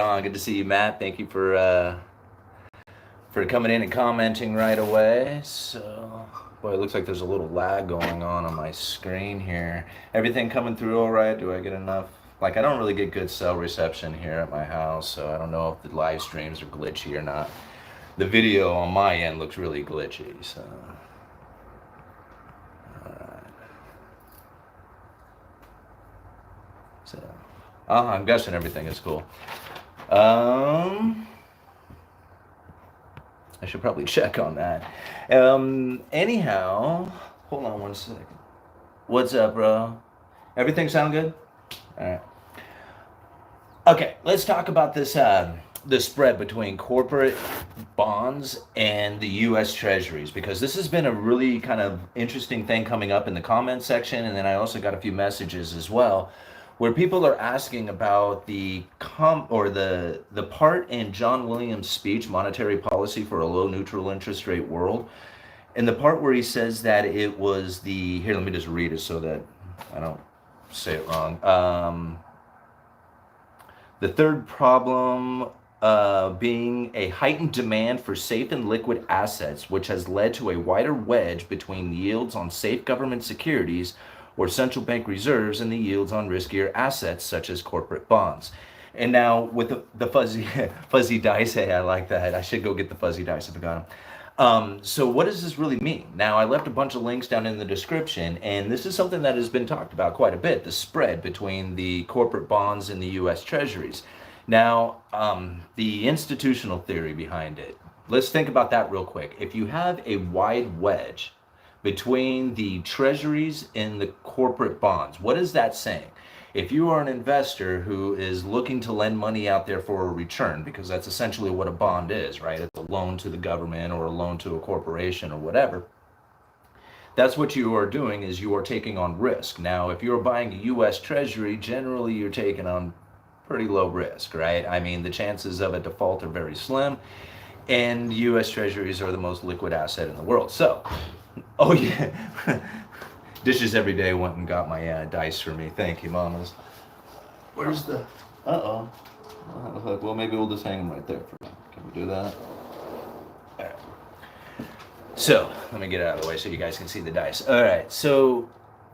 on? Good to see you, Matt. Thank you for coming in and commenting right away. So, boy, it looks like there's a little lag going on my screen here. Everything coming through all right? Do I get enough? Like, I don't really get good cell reception here at my house, so I don't know if the live streams are glitchy or not. The video on my end looks really glitchy, so. All right. So, I'm guessing everything is cool. I should probably check on that. Anyhow, hold on one second. What's up, bro? Everything sound good? All right. Okay, let's talk about this, the spread between corporate bonds and the U.S. treasuries, because this has been a really kind of interesting thing coming up in the comment section, and then I also got a few messages as well, where people are asking about the part in John Williams' speech, Monetary Policy for a Low Neutral Interest Rate World, and the part where he says that it was here, let me just read it so that I don't say it wrong. The third problem being a heightened demand for safe and liquid assets, which has led to a wider wedge between yields on safe government securities or central bank reserves and the yields on riskier assets such as corporate bonds. And now with the fuzzy dice, hey, I like that. I should go get the fuzzy dice if I got them. So what does this really mean? Now, I left a bunch of links down in the description, and this is something that has been talked about quite a bit, the spread between the corporate bonds and the U.S. treasuries. Now, the institutional theory behind it, let's think about that real quick. If you have a wide wedge between the treasuries and the corporate bonds, what is that saying? If you are an investor who is looking to lend money out there for a return, because that's essentially what a bond is, right? It's a loan to the government or a loan to a corporation or whatever. That's what you are doing, is you are taking on risk. Now, if you're buying a U.S. treasury, generally you're taking on pretty low risk, right? I mean, the chances of a default are very slim, and U.S. treasuries are the most liquid asset in the world. So, oh yeah, Dishes Every Day went and got my dice for me. Thank you, mamas. Where's the, uh-oh. Well, maybe we'll just hang them right there for now. Can we do that? All right. So, let me get it out of the way so you guys can see the dice. All right, so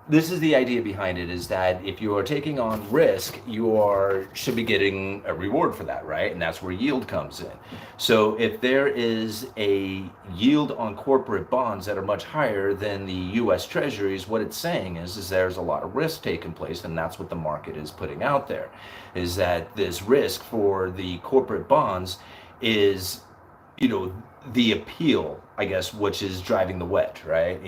this is the idea behind it, is that if you are taking on risk, you should be getting a reward for that, right? And that's where yield comes in. So if there is a yield on corporate bonds that are much higher than the U.S. treasuries, what it's saying is there's a lot of risk taking place, and that's what the market is putting out there, is that this risk for the corporate bonds is, the appeal, I guess, which is driving the wedge, right?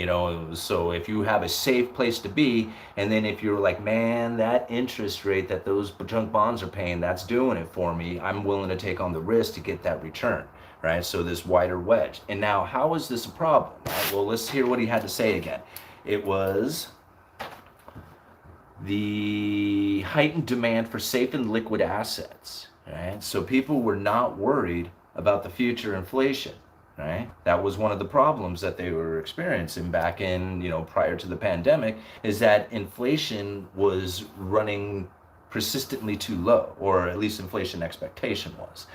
So if you have a safe place to be, and then if you're like, man, that interest rate that those junk bonds are paying, that's doing it for me, I'm willing to take on the risk to get that return, right? So this wider wedge. And now, how is this a problem? Right? Well, let's hear what he had to say again. It was the heightened demand for safe and liquid assets, right? So people were not worried about the future inflation. Right? That was one of the problems that they were experiencing back in, prior to the pandemic, is that inflation was running persistently too low, or at least inflation expectation was.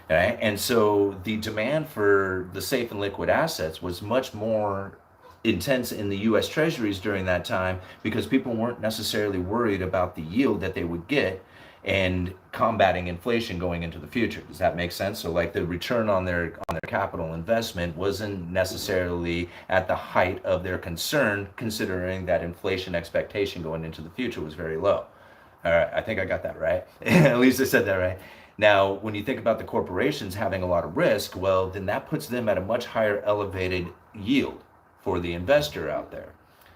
Right? And so the demand for the safe and liquid assets was much more intense in the U.S. treasuries during that time, because people weren't necessarily worried about the yield that they would get and combating inflation going into the future. Does that make sense? So like the return on their capital investment wasn't necessarily at the height of their concern, considering that inflation expectation going into the future was very low. All right, I think I got that right. At least I said that right. Now, when you think about the corporations having a lot of risk, well, then that puts them at a much higher elevated yield for the investor out there.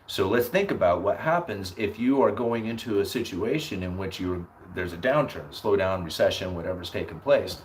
So let's think about what happens if you are going into a situation in which there's a downturn, slowdown, recession, whatever's taking place,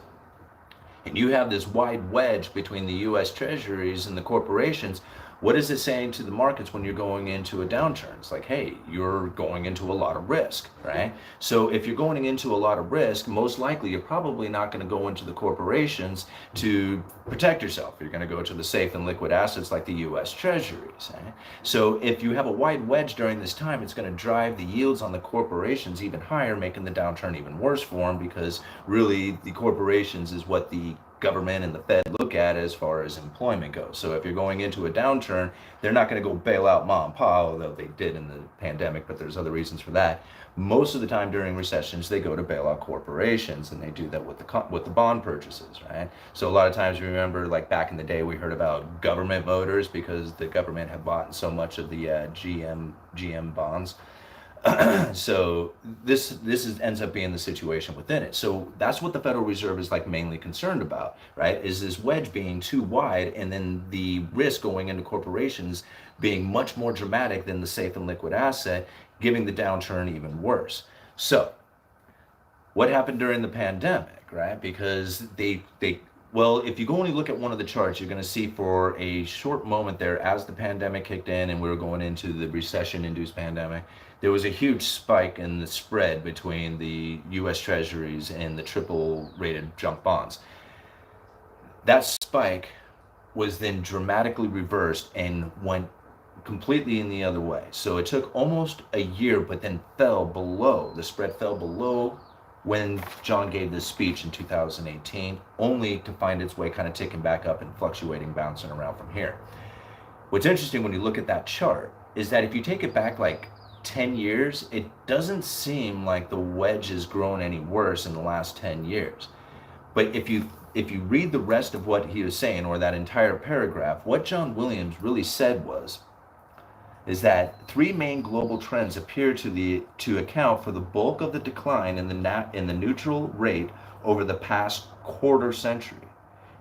and you have this wide wedge between the U.S. treasuries and the corporations. What is it saying to the markets when you're going into a downturn? It's like, hey, you're going into a lot of risk, right? So if you're going into a lot of risk, most likely you're probably not going to go into the corporations to protect yourself. You're going to go to the safe and liquid assets like the US treasuries. Right? So if you have a wide wedge during this time, it's going to drive the yields on the corporations even higher, making the downturn even worse for them, because really the corporations is what the government and the Fed look at as far as employment goes. So if you're going into a downturn, they're not going to go bail out mom and pop, although they did in the pandemic, but there's other reasons for that. Most of the time during recessions, they go to bail out corporations, and they do that with the bond purchases, right? So a lot of times, remember, like back in the day, we heard about government motors because the government had bought so much of the GM bonds. So this ends up being the situation within it. So that's what the Federal Reserve is like mainly concerned about, right? Is this wedge being too wide, and then the risk going into corporations being much more dramatic than the safe and liquid asset, giving the downturn even worse. So what happened during the pandemic, right? Because well, if you go only look at one of the charts, you're going to see for a short moment there, as the pandemic kicked in and we were going into the recession-induced pandemic, there was a huge spike in the spread between the US treasuries and the triple-rated junk bonds. That spike was then dramatically reversed and went completely in the other way. So it took almost a year, but then fell below, the spread fell below when John gave this speech in 2018, only to find its way kind of ticking back up and fluctuating, bouncing around from here. What's interesting when you look at that chart is that if you take it back like 10 years, it doesn't seem like the wedge has grown any worse in the last 10 years. But if you read the rest of what he was saying, or that entire paragraph, what John Williams really said is that three main global trends appear to account for the bulk of the decline in the neutral rate over the past quarter century.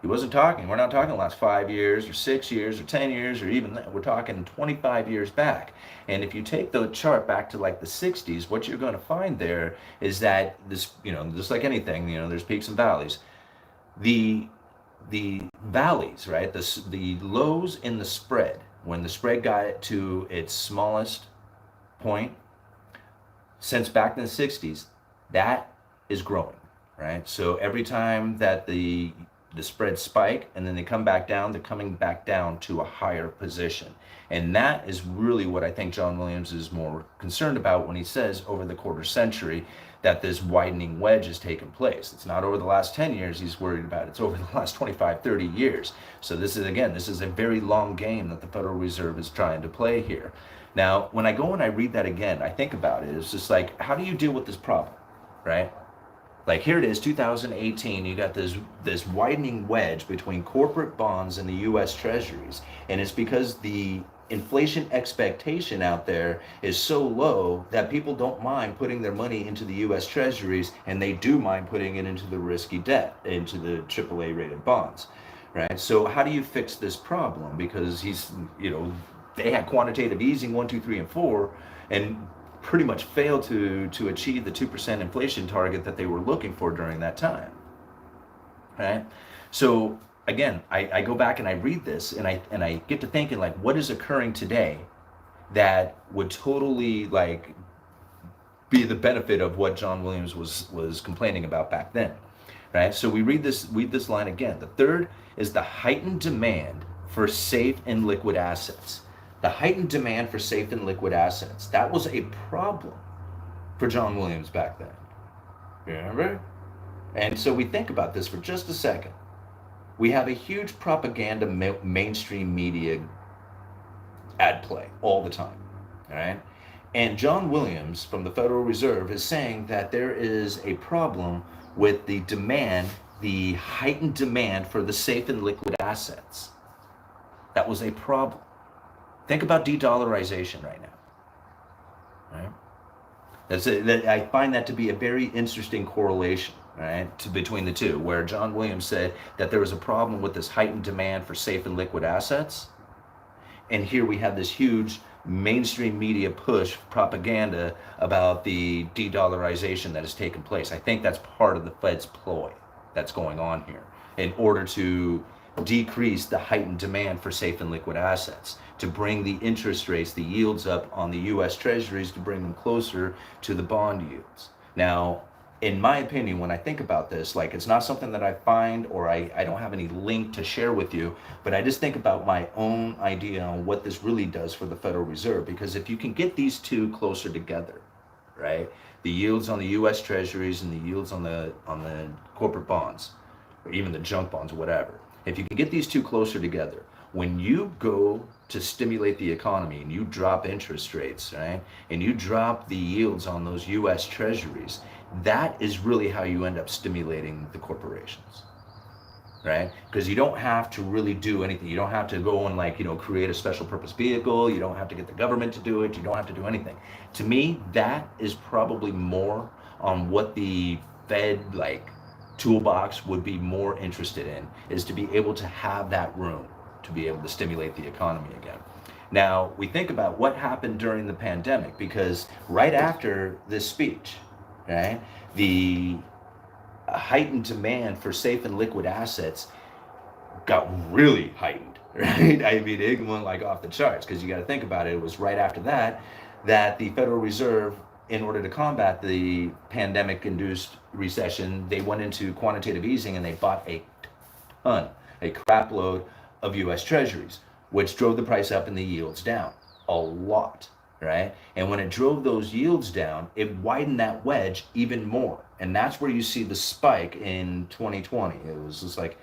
We're not talking the last 5 years or 6 years or 10 years or even that. We're talking 25 years back. And if you take the chart back to like the 60s, what you're going to find there is that this, just like anything, there's peaks and valleys. The valleys, right? The lows in the spread, when the spread got to its smallest point since back in the 60s, that is growing, right? So every time that the spreads spike and then they come back down, they're coming back down to a higher position. And that is really what I think John Williams is more concerned about when he says over the quarter century that this widening wedge has taken place. It's not over the last 10 years he's worried about, it's over the last 25, 30 years. So this is a very long game that the Federal Reserve is trying to play here. Now, when I go and I read that again, I think about it, it's just like, how do you deal with this problem, right? Like here it is, 2018, you got this widening wedge between corporate bonds and the US treasuries. And it's because the inflation expectation out there is so low that people don't mind putting their money into the US treasuries, and they do mind putting it into the risky debt, into the AAA rated bonds, right? So how do you fix this problem? Because they had quantitative easing 1, 2, 3, and 4, and pretty much failed to achieve the 2% inflation target that they were looking for during that time, right? So again, I go back and I read this and I get to thinking, like, what is occurring today that would totally like be the benefit of what John Williams was complaining about back then, right? So we read this line again. The third is the heightened demand for safe and liquid assets. The heightened demand for safe and liquid assets. That was a problem for John Williams back then. Remember? And so we think about this for just a second. We have a huge propaganda mainstream media ad play all the time, all right? And John Williams from the Federal Reserve is saying that there is a problem with the demand, the heightened demand for the safe and liquid assets. That was a problem. Think about de-dollarization right now, right? I find that to be a very interesting correlation, right, between the two, where John Williams said that there was a problem with this heightened demand for safe and liquid assets. And here we have this huge mainstream media push propaganda about the de-dollarization that has taken place. I think that's part of the Fed's ploy that's going on here in order to decrease the heightened demand for safe and liquid assets, to bring the interest rates, the yields up on the US treasuries, to bring them closer to the bond yields. Now, in my opinion, when I think about this, like, it's not something that I find, or I don't have any link to share with you, but I just think about my own idea on what this really does for the Federal Reserve. Because if you can get these two closer together, right, the yields on the US treasuries and the yields on the corporate bonds, or even the junk bonds, whatever, if you can get these two closer together, when you go to stimulate the economy and you drop interest rates, right, and you drop the yields on those US treasuries, that is really how you end up stimulating the corporations, right? Because you don't have to really do anything. You don't have to go and, like, create a special purpose vehicle. You don't have to get the government to do it. You don't have to do anything. To me, that is probably more on what the Fed, like, toolbox would be more interested in, is to be able to have that room to be able to stimulate the economy again. Now, we think about what happened during the pandemic, because right after this speech, right, the heightened demand for safe and liquid assets got really heightened, right? I mean, it went like off the charts, because you got to think about it. It was right after that the Federal Reserve, in order to combat the pandemic-induced recession, they went into quantitative easing and they bought a crap load of US treasuries, which drove the price up and the yields down a lot, right? And when it drove those yields down, it widened that wedge even more. And that's where you see the spike in 2020. It was just like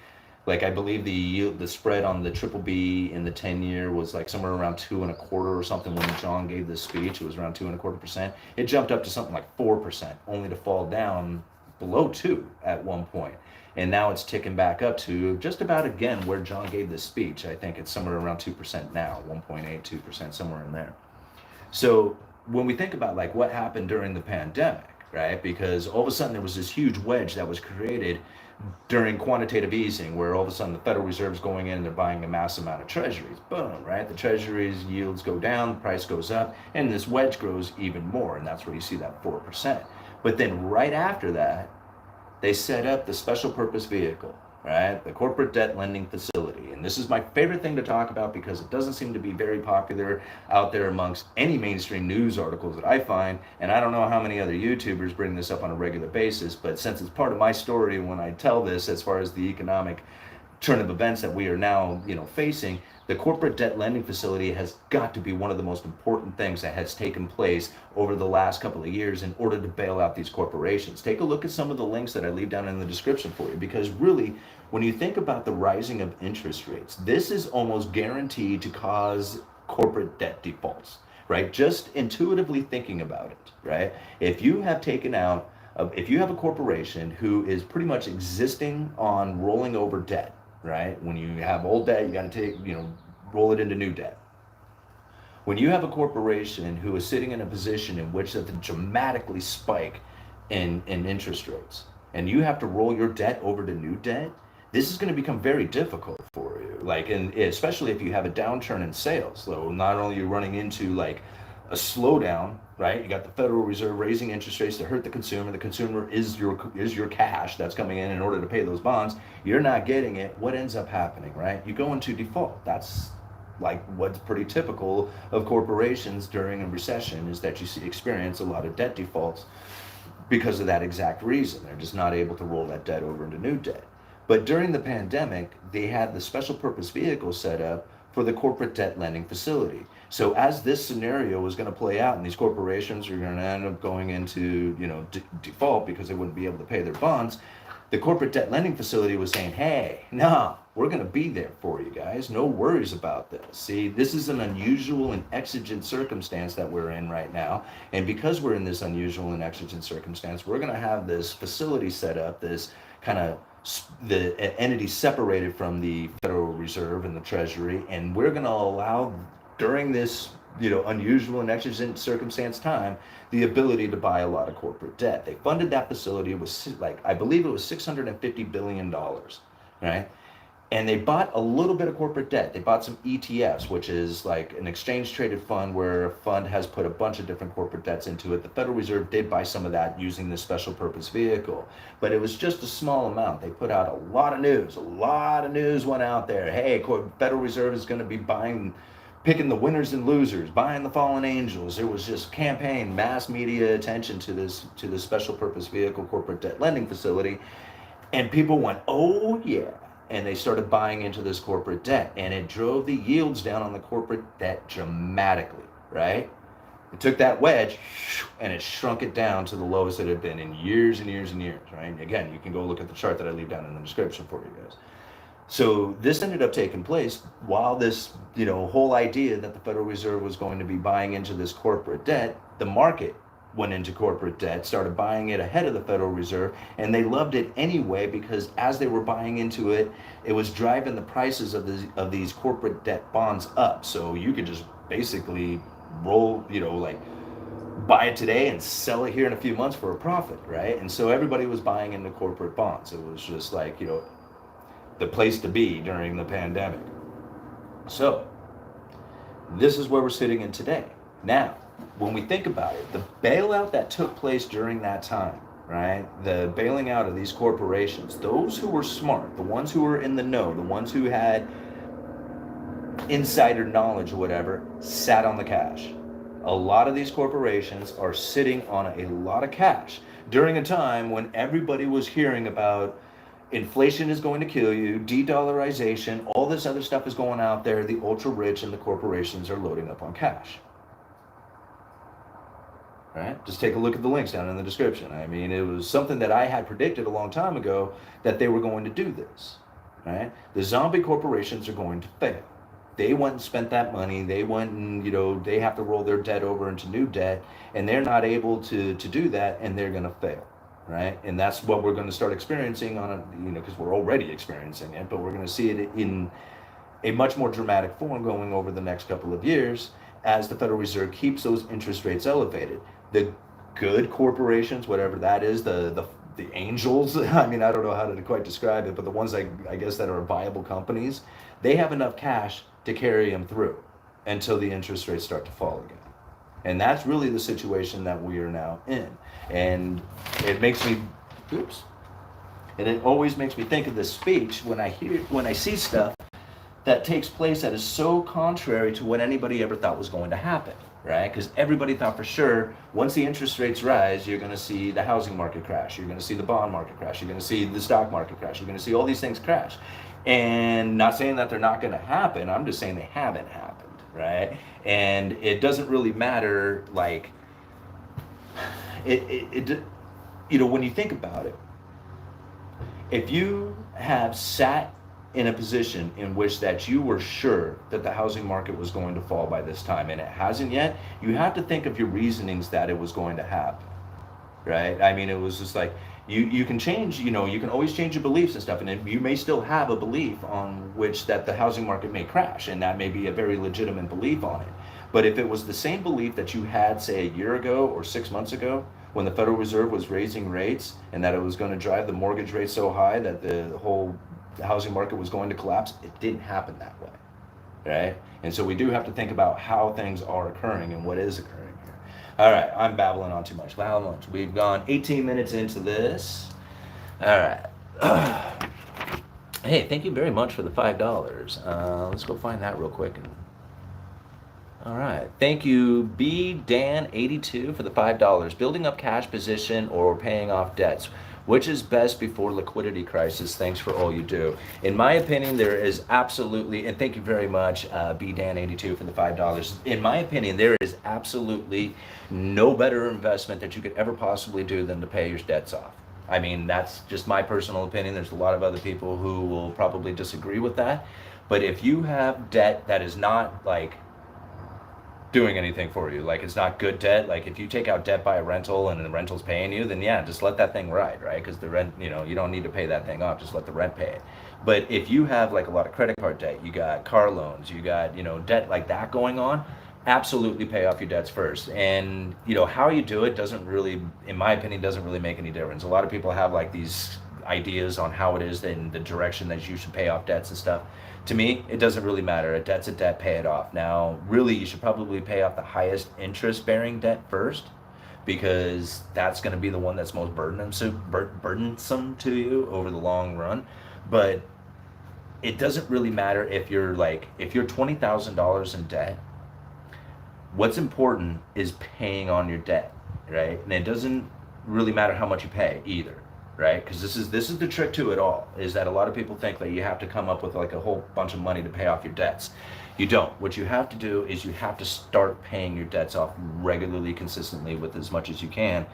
I believe the spread on the triple B in the 10-year was like somewhere around 2.25 or something. When John gave this speech, it was around 2.25%. It jumped up to something like 4%, only to fall down below 2 at one point. And now it's ticking back up to just about, again, where John gave this speech. I think it's somewhere around 2% now, 1.82%, somewhere in there. So when we think about, like, what happened during the pandemic, right? Because all of a sudden there was this huge wedge that was created during quantitative easing, where all of a sudden the Federal Reserve is going in and they're buying a mass amount of treasuries. Boom, right? The treasuries yields go down, the price goes up, and this wedge grows even more. And that's where you see that 4%. But then right after that, they set up the special purpose vehicle, right? The corporate debt lending facility. And this is my favorite thing to talk about, because it doesn't seem to be very popular out there amongst any mainstream news articles that I find. And I don't know how many other YouTubers bring this up on a regular basis, but since it's part of my story when I tell this, as far as the economic turn of events that we are now, facing, the corporate debt lending facility has got to be one of the most important things that has taken place over the last couple of years in order to bail out these corporations. Take a look at some of the links that I leave down in the description for you, because really, when you think about the rising of interest rates, this is almost guaranteed to cause corporate debt defaults, right? Just intuitively thinking about it, right? If you have a corporation who is pretty much existing on rolling over debt, right? When you have old debt, you got to roll it into new debt. When you have a corporation who is sitting in a position in which there's a dramatically spike in interest rates, and you have to roll your debt over to new debt, this is going to become very difficult for you. Like, and especially if you have a downturn in sales. So not only are you running into, like, a slowdown, right? You got the Federal Reserve raising interest rates to hurt the consumer. The consumer is your cash that's coming in order to pay those bonds. You're not getting it. What ends up happening, right? You go into default. That's like what's pretty typical of corporations during a recession, is that you experience a lot of debt defaults because of that exact reason. They're just not able to roll that debt over into new debt. But during the pandemic, they had the special purpose vehicle set up for the corporate debt lending facility. So as this scenario was going to play out, and these corporations are going to end up going into default because they wouldn't be able to pay their bonds, the corporate debt lending facility was saying, hey, no, we're going to be there for you guys. No worries about this. See, this is an unusual and exigent circumstance that we're in right now. And because we're in this unusual and exigent circumstance, we're going to have this facility set up, this kind of the entity separated from the Federal Reserve and the Treasury, and we're going to allow, during this unusual and exigent circumstance time, the ability to buy a lot of corporate debt. They funded that facility. It was I believe it was $650 billion, right? And they bought a little bit of corporate debt. They bought some ETFs, which is like an exchange traded fund where a fund has put a bunch of different corporate debts into it. The Federal Reserve did buy some of that using this special purpose vehicle, but it was just a small amount. They put out a lot of news went out there. Hey, Federal Reserve is going to be picking the winners and losers, buying the fallen angels. There was just campaign, mass media attention to this special purpose vehicle corporate debt lending facility. And people went, oh yeah. And they started buying into this corporate debt, and it drove the yields down on the corporate debt dramatically, right? It took that wedge and it shrunk it down to the lowest it had been in years and years and years, right? Again, you can go look at the chart that I leave down in the description for you guys. So this ended up taking place while this, whole idea that the Federal Reserve was going to be buying into this corporate debt, the market went into corporate debt, started buying it ahead of the Federal Reserve, and they loved it anyway because as they were buying into it, it was driving the prices of these corporate debt bonds up. So you could just basically roll, buy it today and sell it here in a few months for a profit, right? And so everybody was buying into corporate bonds. It was just like, the place to be during the pandemic. So this is where we're sitting in today. Now, when we think about it, the bailout that took place during that time, right? The bailing out of these corporations, those who were smart, the ones who were in the know, the ones who had insider knowledge or whatever, sat on the cash. A lot of these corporations are sitting on a lot of cash during a time when everybody was hearing about inflation is going to kill you, de-dollarization, all this other stuff is going out there. The ultra rich and the corporations are loading up on cash. Right? Just take a look at the links down in the description. I mean, it was something that I had predicted a long time ago that they were going to do this. Right? The zombie corporations are going to fail. They went and spent that money. They went and, they have to roll their debt over into new debt, and they're not able to do that, and they're going to fail. Right? And that's what we're going to start experiencing on because we're already experiencing it, but we're going to see it in a much more dramatic form going over the next couple of years as the Federal Reserve keeps those interest rates elevated. The good corporations, whatever that is, the angels, I mean, I don't know how to quite describe it, but the ones I guess that are viable companies, they have enough cash to carry them through until the interest rates start to fall again. And that's really the situation that we are now in. And it makes me, and it always makes me think of this speech when I see stuff that takes place that is so contrary to what anybody ever thought was going to happen, right? Because everybody thought for sure, once the interest rates rise, you're going to see the housing market crash, you're going to see the bond market crash, you're going to see the stock market crash, you're going to see all these things crash. And not saying that they're not going to happen, I'm just saying they haven't happened, right? And it doesn't really matter, like, when you think about it, if you have sat in a position in which that you were sure that the housing market was going to fall by this time and it hasn't yet, you have to think of your reasonings that it was going to happen, right? I mean, it was just like, you can change, you can always change your beliefs and stuff, and you may still have a belief on which that the housing market may crash, and that may be a very legitimate belief on it. But if it was the same belief that you had, say, a year ago or 6 months ago, when the Federal Reserve was raising rates and that it was going to drive the mortgage rate so high that the whole housing market was going to collapse, it didn't happen that way, right? And so we do have to think about how things are occurring and what is occurring here. All right, I'm babbling on too much. We've gone 18 minutes into this. All right. Hey, thank you very much for the $5. Let's go find that real quick. All right, thank you, BDan82 for the $5. Building up cash position or paying off debts. Which is best before liquidity crisis? Thanks for all you do. In my opinion, there is absolutely, and thank you very much, BDan82 for the $5. In my opinion, there is absolutely no better investment that you could ever possibly do than to pay your debts off. I mean, that's just my personal opinion. There's a lot of other people who will probably disagree with that. But if you have debt that is not like doing anything for you, like it's not good debt, like if you take out debt by a rental and the rental's paying you, then yeah, just let that thing ride, right? Because the rent, you don't need to pay that thing off, just let the rent pay it. But if you have like a lot of credit card debt, you got car loans, you got debt like that going on, absolutely pay off your debts first. And how you do it doesn't really, in my opinion, doesn't really make any difference. A lot of people have like these ideas on how it is in the direction that you should pay off debts and stuff. To me, it doesn't really matter. A debt's a debt, pay it off. Now, really, you should probably pay off the highest interest-bearing debt first, because that's going to be the one that's most burdensome to you over the long run. But it doesn't really matter if you're $20,000 in debt. What's important is paying on your debt, right? And it doesn't really matter how much you pay either, right? Because this is the trick to it all, is that a lot of people think that you have to come up with like a whole bunch of money to pay off your debts. You don't. What you have to do is you have to start paying your debts off regularly, consistently, with as much as you can.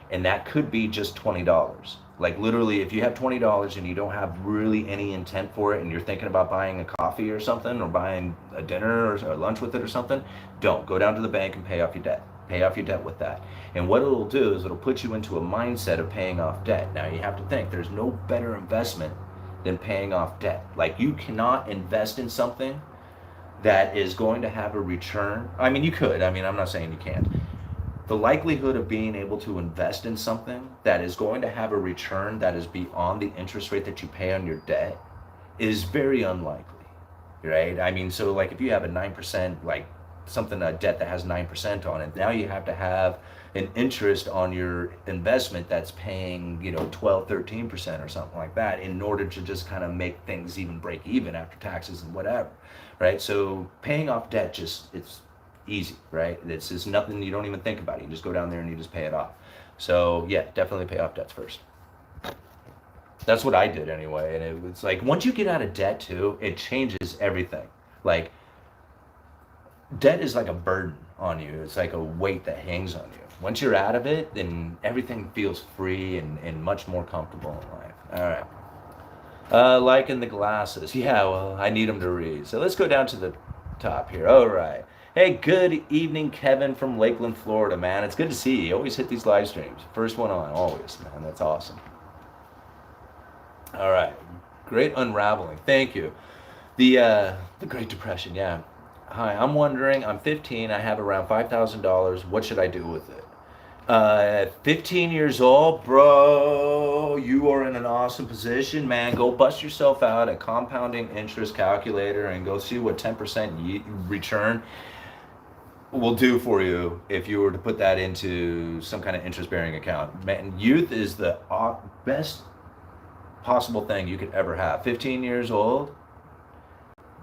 And that could be just $20. Like literally, if you have $20 and you don't have really any intent for it, and you're thinking about buying a coffee or something, or buying a dinner or a lunch with it or something, don't. Go down to the bank and pay off your debt. Pay off your debt with that. And what it'll do is it'll put you into a mindset of paying off debt. Now you have to think, there's no better investment than paying off debt. Like, you cannot invest in something that is going to have a return. I mean, you could. I mean, I'm not saying you can't. The likelihood of being able to invest in something that is going to have a return that is beyond the interest rate that you pay on your debt is very unlikely, right? I mean, so like if you have a 9%, like a debt that has 9% on it, now you have to have an interest on your investment that's paying, 12, 13% or something like that, in order to just kind of make things even break even after taxes and whatever, right? So paying off debt, it's easy, right? It's just nothing, you don't even think about it. You just go down there and you just pay it off. So yeah, definitely pay off debts first. That's what I did anyway. And it was like, once you get out of debt too, it changes everything. Like, debt is like a burden on you. It's like a weight that hangs on you. Once you're out of it, then everything feels free and much more comfortable in life. All right. Liking the glasses. Yeah, well, I need them to read. So let's go down to the top here. All right. Hey, good evening, Kevin from Lakeland, Florida, man. It's good to see you. You always hit these live streams. First one on, always, man. That's awesome. All right. Great unraveling. Thank you. The Great Depression, yeah. Hi, I'm wondering, I'm 15, I have around $5,000. What should I do with it? 15 years old, bro, you are in an awesome position, man. Go bust yourself out a compounding interest calculator and go see what 10% return will do for you if you were to put that into some kind of interest-bearing account. Man, youth is the best possible thing you could ever have. 15 years old,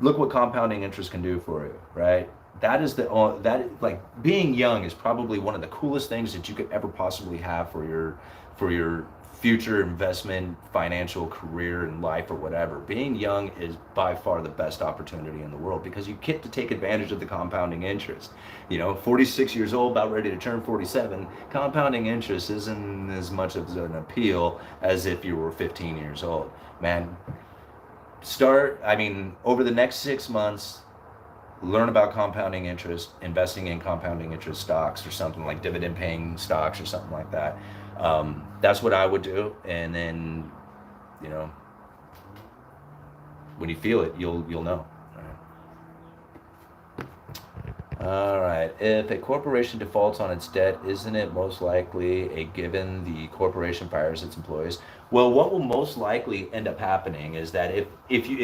look what compounding interest can do for you, right? Like, being young is probably one of the coolest things that you could ever possibly have for your future investment, financial career in life or whatever. Being young is by far the best opportunity in the world, because you get to take advantage of the compounding interest. 46 years old, about ready to turn 47, compounding interest isn't as much of an appeal as if you were 15 years old. Man, over the next 6 months, learn about compounding interest, investing in compounding interest stocks or something like dividend paying stocks or something like that. That's what I would do. And then, when you feel it, you'll know. All right. If a corporation defaults on its debt, isn't it most likely a given the corporation fires its employees? Well, what will most likely end up happening is that it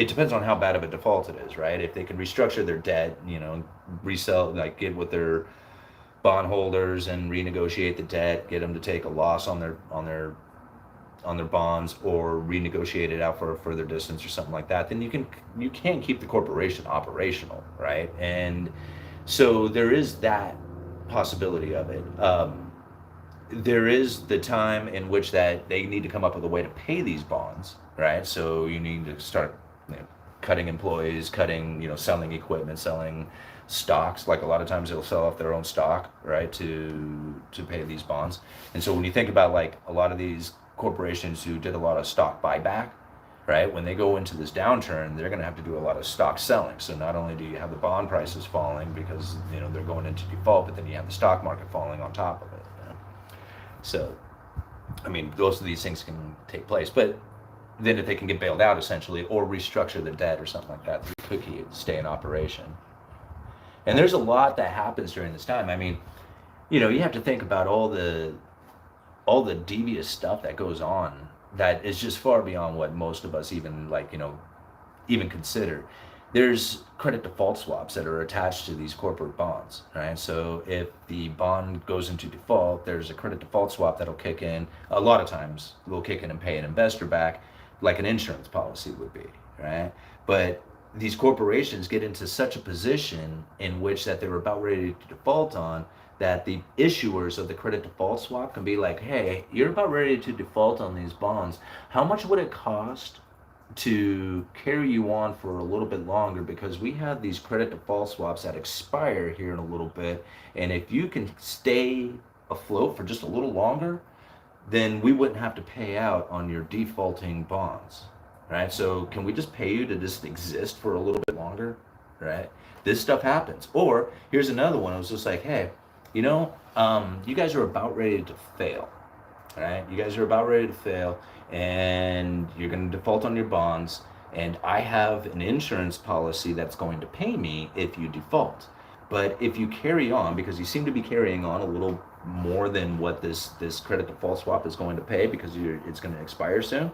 depends on how bad of a default it is, right? If they can restructure their debt, resell, like get with their bondholders and renegotiate the debt, get them to take a loss on their bonds, or renegotiate it out for a further distance or something like that, then you can keep the corporation operational, right? And so there is that possibility of it. There is the time in which that they need to come up with a way to pay these bonds, right? So you need to start cutting employees, selling equipment, selling stocks. Like, a lot of times they'll sell off their own stock, right, to pay these bonds. And so when you think about like a lot of these corporations who did a lot of stock buyback, right, when they go into this downturn, they're going to have to do a lot of stock selling. So not only do you have the bond prices falling because they're going into default, but then you have the stock market falling on top of it. So, most of these things can take place, but then if they can get bailed out essentially, or restructure the debt or something like that, the cookie stay in operation. And there's a lot that happens during this time. You have to think about all the devious stuff that goes on that is just far beyond what most of us even even consider. There's credit default swaps that are attached to these corporate bonds, right? So if the bond goes into default, there's a credit default swap that'll kick in. A lot of times will kick in and pay an investor back, like an insurance policy would be, right? But these corporations get into such a position in which that they're about ready to default on, that the issuers of the credit default swap can be like, hey, you're about ready to default on these bonds. How much would it cost to carry you on for a little bit longer, because we have these credit default swaps that expire here in a little bit, and if you can stay afloat for just a little longer, then we wouldn't have to pay out on your defaulting bonds, right? So can we just pay you to just exist for a little bit longer, right? This stuff happens. Or here's another one. I was just like, hey, you guys are about ready to fail, right? You guys are about ready to fail, and you're going to default on your bonds, and I have an insurance policy that's going to pay me if you default. But if you carry on, because you seem to be carrying on a little more than what this credit default swap is going to pay, because it's going to expire soon,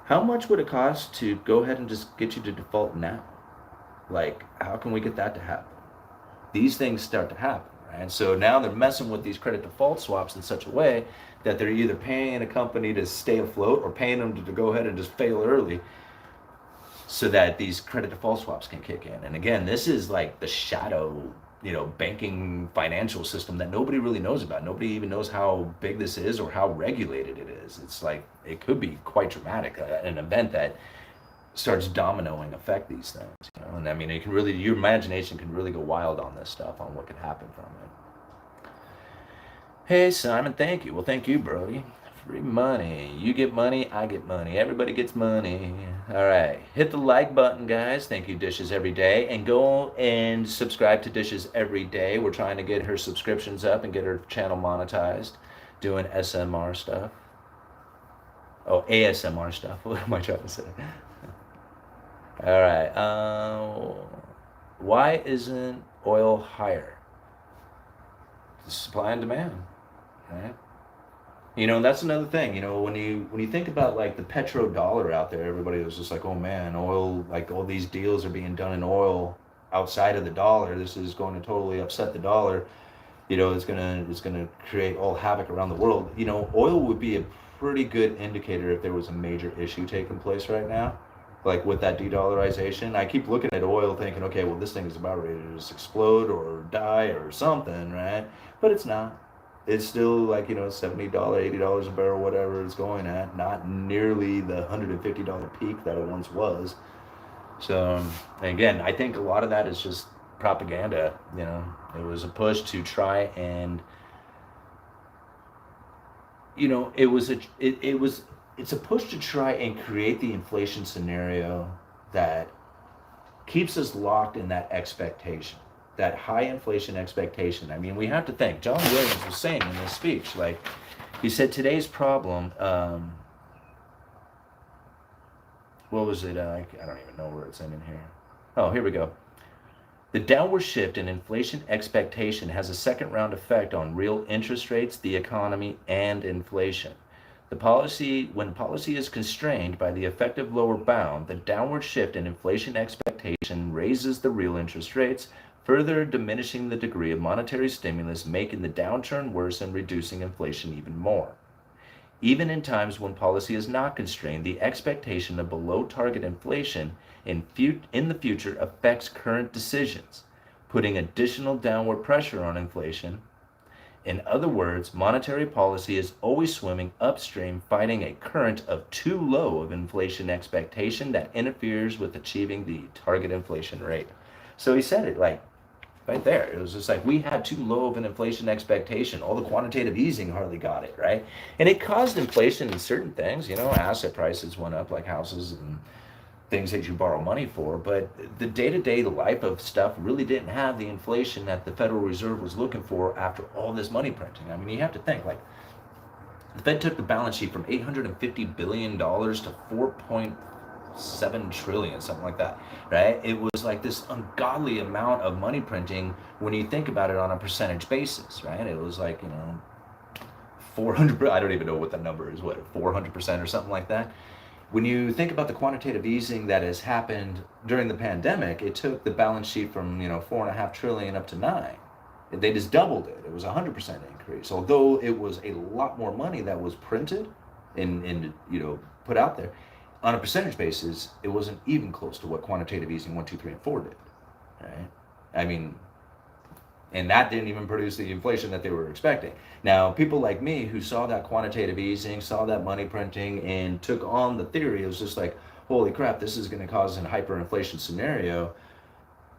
how much would it cost to go ahead and just get you to default now? Like, how can we get that to happen? These things start to happen. And so now they're messing with these credit default swaps in such a way that they're either paying a company to stay afloat or paying them to go ahead and just fail early, so that these credit default swaps can kick in. And again, this is like the shadow, banking financial system that nobody really knows about. Nobody even knows how big this is or how regulated it is. It's like, it could be quite dramatic, an event that starts dominoing affect these things, and I mean, it can really, your imagination can really go wild on this stuff, on what could happen from it. Hey Simon, thank you. Well, thank you, Brody. Free money. You get money, I get money. Everybody gets money. All right, hit the like button, guys. Thank you, Dishes Every Day, and go and subscribe to Dishes Every Day. We're trying to get her subscriptions up and get her channel monetized, doing SMR stuff. Oh, ASMR stuff. What am I trying to say? All right. Why isn't oil higher? Supply and demand, right? That's another thing. When you think about like the petrodollar out there, everybody was just like, oh man, oil, like all these deals are being done in oil outside of the dollar. This is going to totally upset the dollar. It's gonna create all havoc around the world. Oil would be a pretty good indicator if there was a major issue taking place right now. Like with that de-dollarization, I keep looking at oil thinking, okay, well, this thing is about ready to just explode or die or something, right? But it's not. It's still like, $70, $80 a barrel, whatever it's going at, not nearly the $150 peak that it once was. So, again, I think a lot of that is just propaganda. It was a push to try and, it's a push to try and create the inflation scenario that keeps us locked in that expectation, that high inflation expectation. I mean, we have to think, John Williams was saying in this speech, like, he said today's problem, what was it? I don't even know where it's in here. Oh, here we go. The downward shift in inflation expectation has a second round effect on real interest rates, the economy, and inflation. When policy is constrained by the effective lower bound, the downward shift in inflation expectation raises the real interest rates, further diminishing the degree of monetary stimulus, making the downturn worse and reducing inflation even more. Even in times when policy is not constrained, the expectation of below target inflation in the future affects current decisions, putting additional downward pressure on inflation. In other words, monetary policy is always swimming upstream, fighting a current of too low of inflation expectation that interferes with achieving the target inflation rate. So he said it like right there. It was just like, we had too low of an inflation expectation. All the quantitative easing hardly got it, right? And it caused inflation in certain things. Asset prices went up, like houses and things that you borrow money for, but the day-to-day life of stuff really didn't have the inflation that the Federal Reserve was looking for after all this money printing. I mean, you have to think, like, the Fed took the balance sheet from $850 billion to $4.7 trillion, something like that, right? It was like this ungodly amount of money printing when you think about it on a percentage basis, right? It was like, 400, I don't even know what the number is, what, 400% or something like that. When you think about the quantitative easing that has happened during the pandemic, it took the balance sheet from 4.5 trillion up to 9. They just doubled it. It was 100% increase. Although it was a lot more money that was printed and put out there, on a percentage basis, it wasn't even close to what quantitative easing 1, 2, 3, and 4 did. Right? I mean, and that didn't even produce the inflation that they were expecting. Now, people like me who saw that quantitative easing, saw that money printing, and took on the theory, it was just like, holy crap, this is going to cause a hyperinflation scenario.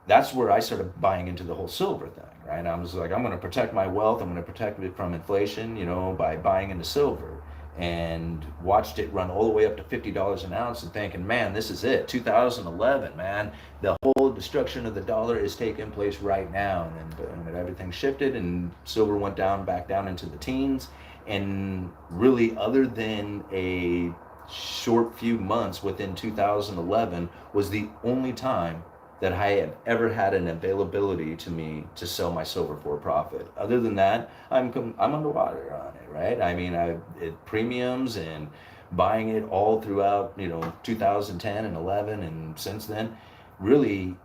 That's where I started buying into the whole silver thing, right? I was like, I'm going to protect my wealth. I'm going to protect it from inflation, by buying into silver. And watched it run all the way up to $50 an ounce and thinking, man, this is it. 2011, man, the whole destruction of the dollar is taking place right now. And then everything shifted and silver went back down into the teens. And really, other than a short few months within 2011 was the only time that I have ever had an availability to me to sell my silver for a profit. Other than that, I'm underwater on it, right? I mean, premiums and buying it all throughout, 2010 and 11 and since then. Really,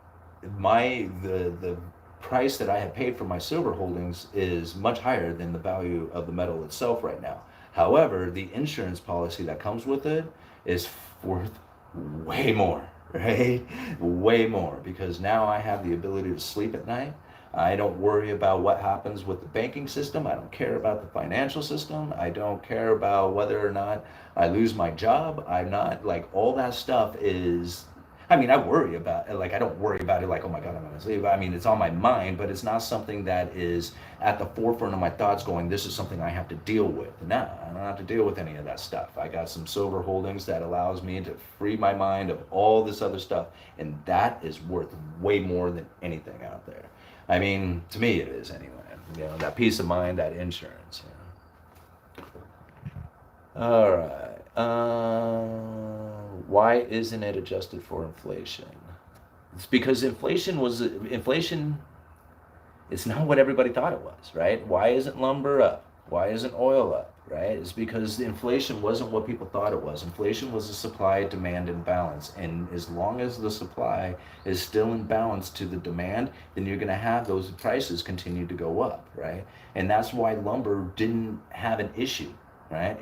the price that I have paid for my silver holdings is much higher than the value of the metal itself right now. However, the insurance policy that comes with it is worth way more. Right? Way more, because now I have the ability to sleep at night. I don't worry about what happens with the banking system. I don't care about the financial system. I don't care about whether or not I lose my job. I'm not like, all that stuff is, I worry about it. Like, I don't worry about it like, oh my God, I'm going to sleep. It's on my mind, but it's not something that is at the forefront of my thoughts going, this is something I have to deal with. No, I don't have to deal with any of that stuff. I got some silver holdings that allows me to free my mind of all this other stuff. And that is worth way more than anything out there. To me it is anyway. That peace of mind, that insurance. All right. Why isn't it adjusted for inflation? It's because inflation, it's not what everybody thought it was, right? Why isn't lumber up? Why isn't oil up, right? It's because inflation wasn't what people thought it was. Inflation was a supply-demand imbalance. And as long as the supply is still in balance to the demand, then you're going to have those prices continue to go up, right? And that's why lumber didn't have an issue, right?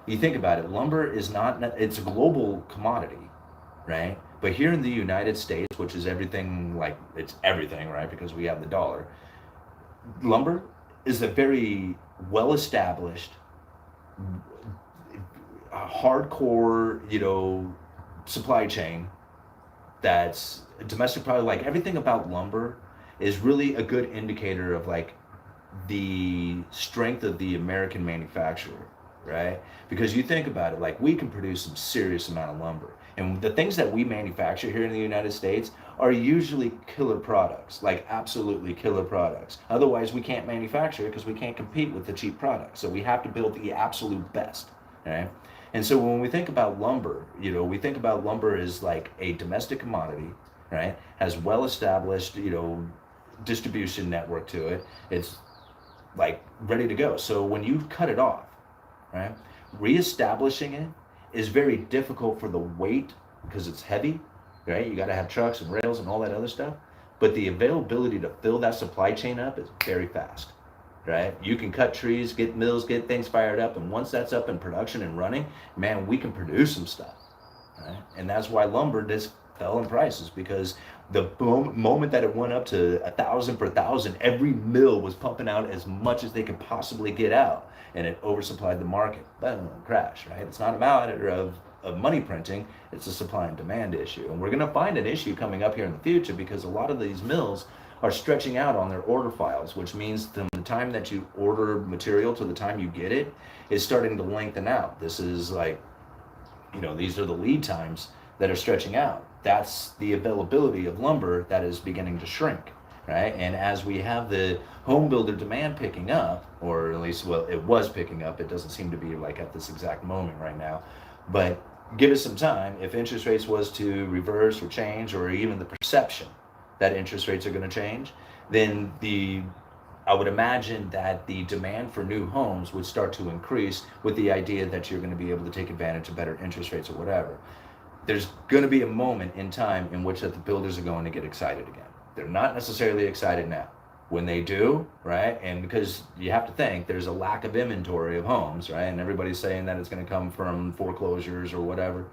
You think about it, lumber is it's a global commodity, right? But here in the United States, which is everything, it's everything, right? Because we have the dollar. Lumber is a very well-established, hardcore, supply chain that's domestic product. Everything about lumber is really a good indicator of the strength of the American manufacturer, right? Because you think about it, we can produce some serious amount of lumber. And the things that we manufacture here in the United States are usually killer products, absolutely killer products. Otherwise, we can't manufacture it because we can't compete with the cheap products. So we have to build the absolute best, right? And so when we think about lumber, we think about lumber as a domestic commodity, right? Has well-established, distribution network to it. It's ready to go. So when you cut it off, right, reestablishing it is very difficult for the weight because it's heavy, right? You got to have trucks and rails and all that other stuff. But the availability to fill that supply chain up is very fast, right? You can cut trees, get mills, get things fired up. And once that's up in production and running, man, we can produce some stuff, right? And that's why lumber just fell in prices, because the moment that it went up to 1,000 per thousand, every mill was pumping out as much as they could possibly get out, and it oversupplied the market. Boom, crash, right? It's not a matter of money printing, it's a supply and demand issue. And we're going to find an issue coming up here in the future, because a lot of these mills are stretching out on their order files, which means from the time that you order material to the time you get it is starting to lengthen out. This is these are the lead times that are stretching out. That's the availability of lumber that is beginning to shrink, right? And as we have the home builder demand picking up, or at least, it was picking up. It doesn't seem to be at this exact moment right now. But give us some time. If interest rates was to reverse or change, or even the perception that interest rates are going to change, then the I would imagine that the demand for new homes would start to increase with the idea that you're going to be able to take advantage of better interest rates or whatever. There's going to be a moment in time in which that the builders are going to get excited again. They're not necessarily excited now. When they do, right, and because you have to think there's a lack of inventory of homes, right, and everybody's saying that it's going to come from foreclosures or whatever.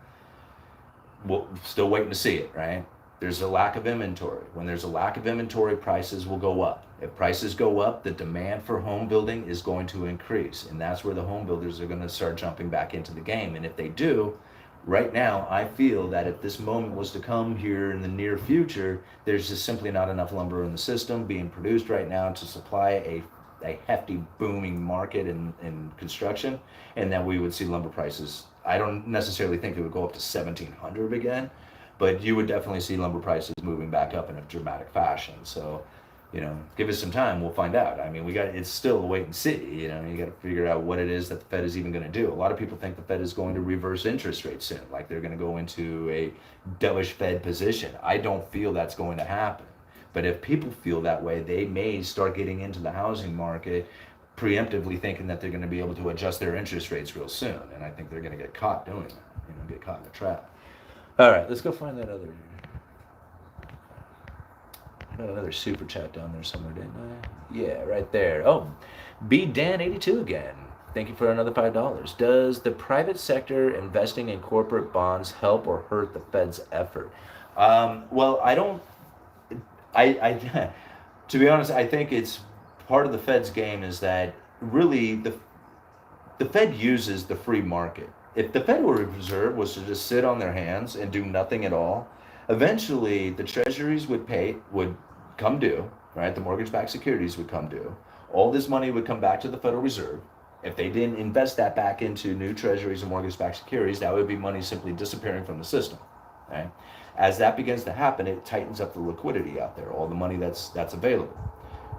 We're still waiting to see it, right? There's a lack of inventory. When there's a lack of inventory, prices will go up. If prices go up, the demand for home building is going to increase, and that's where the home builders are going to start jumping back into the game. And if they do, right now, I feel that if this moment was to come here in the near future, there's just simply not enough lumber in the system being produced right now to supply a hefty booming market in construction, and that we would see lumber prices. I don't necessarily think it would go up to 1700 again, but you would definitely see lumber prices moving back up in a dramatic fashion. So, give us some time, we'll find out. I mean, it's still a wait and see. You got to figure out what it is that the Fed is even going to do. A lot of people think the Fed is going to reverse interest rates soon, like they're going to go into a dovish Fed position. I don't feel that's going to happen. But if people feel that way, they may start getting into the housing market preemptively thinking that they're going to be able to adjust their interest rates real soon. And I think they're going to get caught doing that, get caught in a trap. All right, let's go find that other. I got another super chat down there somewhere, didn't I? Yeah, right there. Oh, B Dan 82 again. Thank you for another $5. Does the private sector investing in corporate bonds help or hurt the Fed's effort? Well, I don't. To be honest, I think it's part of the Fed's game is that really the Fed uses the free market. If the Federal Reserve was to just sit on their hands and do nothing at all, eventually the treasuries would come due, right? The mortgage-backed securities would come due. All this money would come back to the Federal Reserve. If they didn't invest that back into new treasuries and mortgage-backed securities, that would be money simply disappearing from the system, right? As that begins to happen, it tightens up the liquidity out there, all the money that's available.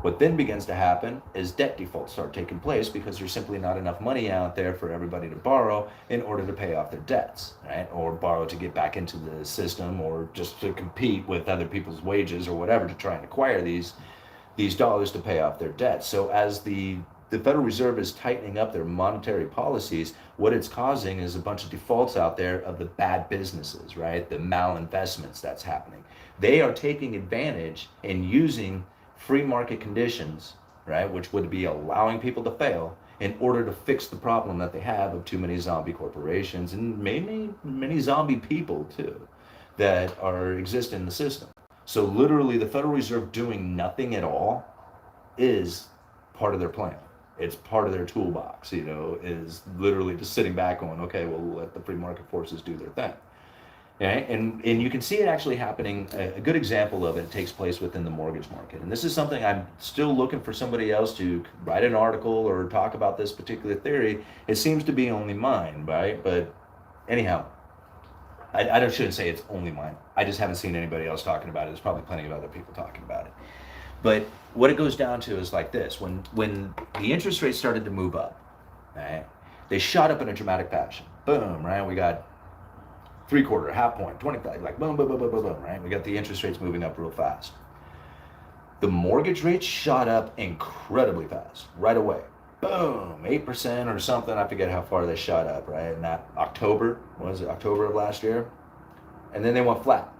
What then begins to happen is debt defaults start taking place because there's simply not enough money out there for everybody to borrow in order to pay off their debts, right? Or borrow to get back into the system, or just to compete with other people's wages or whatever to try and acquire these dollars to pay off their debts. So as the Federal Reserve is tightening up their monetary policies, what it's causing is a bunch of defaults out there of the bad businesses, right? The malinvestments that's happening. They are taking advantage and using free market conditions, right, which would be allowing people to fail in order to fix the problem that they have of too many zombie corporations and many zombie people too that exist in the system. So literally the Federal Reserve doing nothing at all is part of their plan. It's part of their toolbox, is literally just sitting back going, okay, well, let the free market forces do their thing. Okay? And you can see it actually happening. A good example of it takes place within the mortgage market. And this is something I'm still looking for somebody else to write an article or talk about this particular theory. It seems to be only mine, right? But anyhow, I shouldn't say it's only mine. I just haven't seen anybody else talking about it. There's probably plenty of other people talking about it. But what it goes down to is like this. When the interest rates started to move up, right, they shot up in a dramatic fashion. Boom, right? We got 3/4, half point, 25, like boom, boom, boom, boom, boom, boom, right? We got the interest rates moving up real fast. The mortgage rates shot up incredibly fast, right away. Boom, 8% or something. I forget how far they shot up, right? In that October of last year? And then they went flat.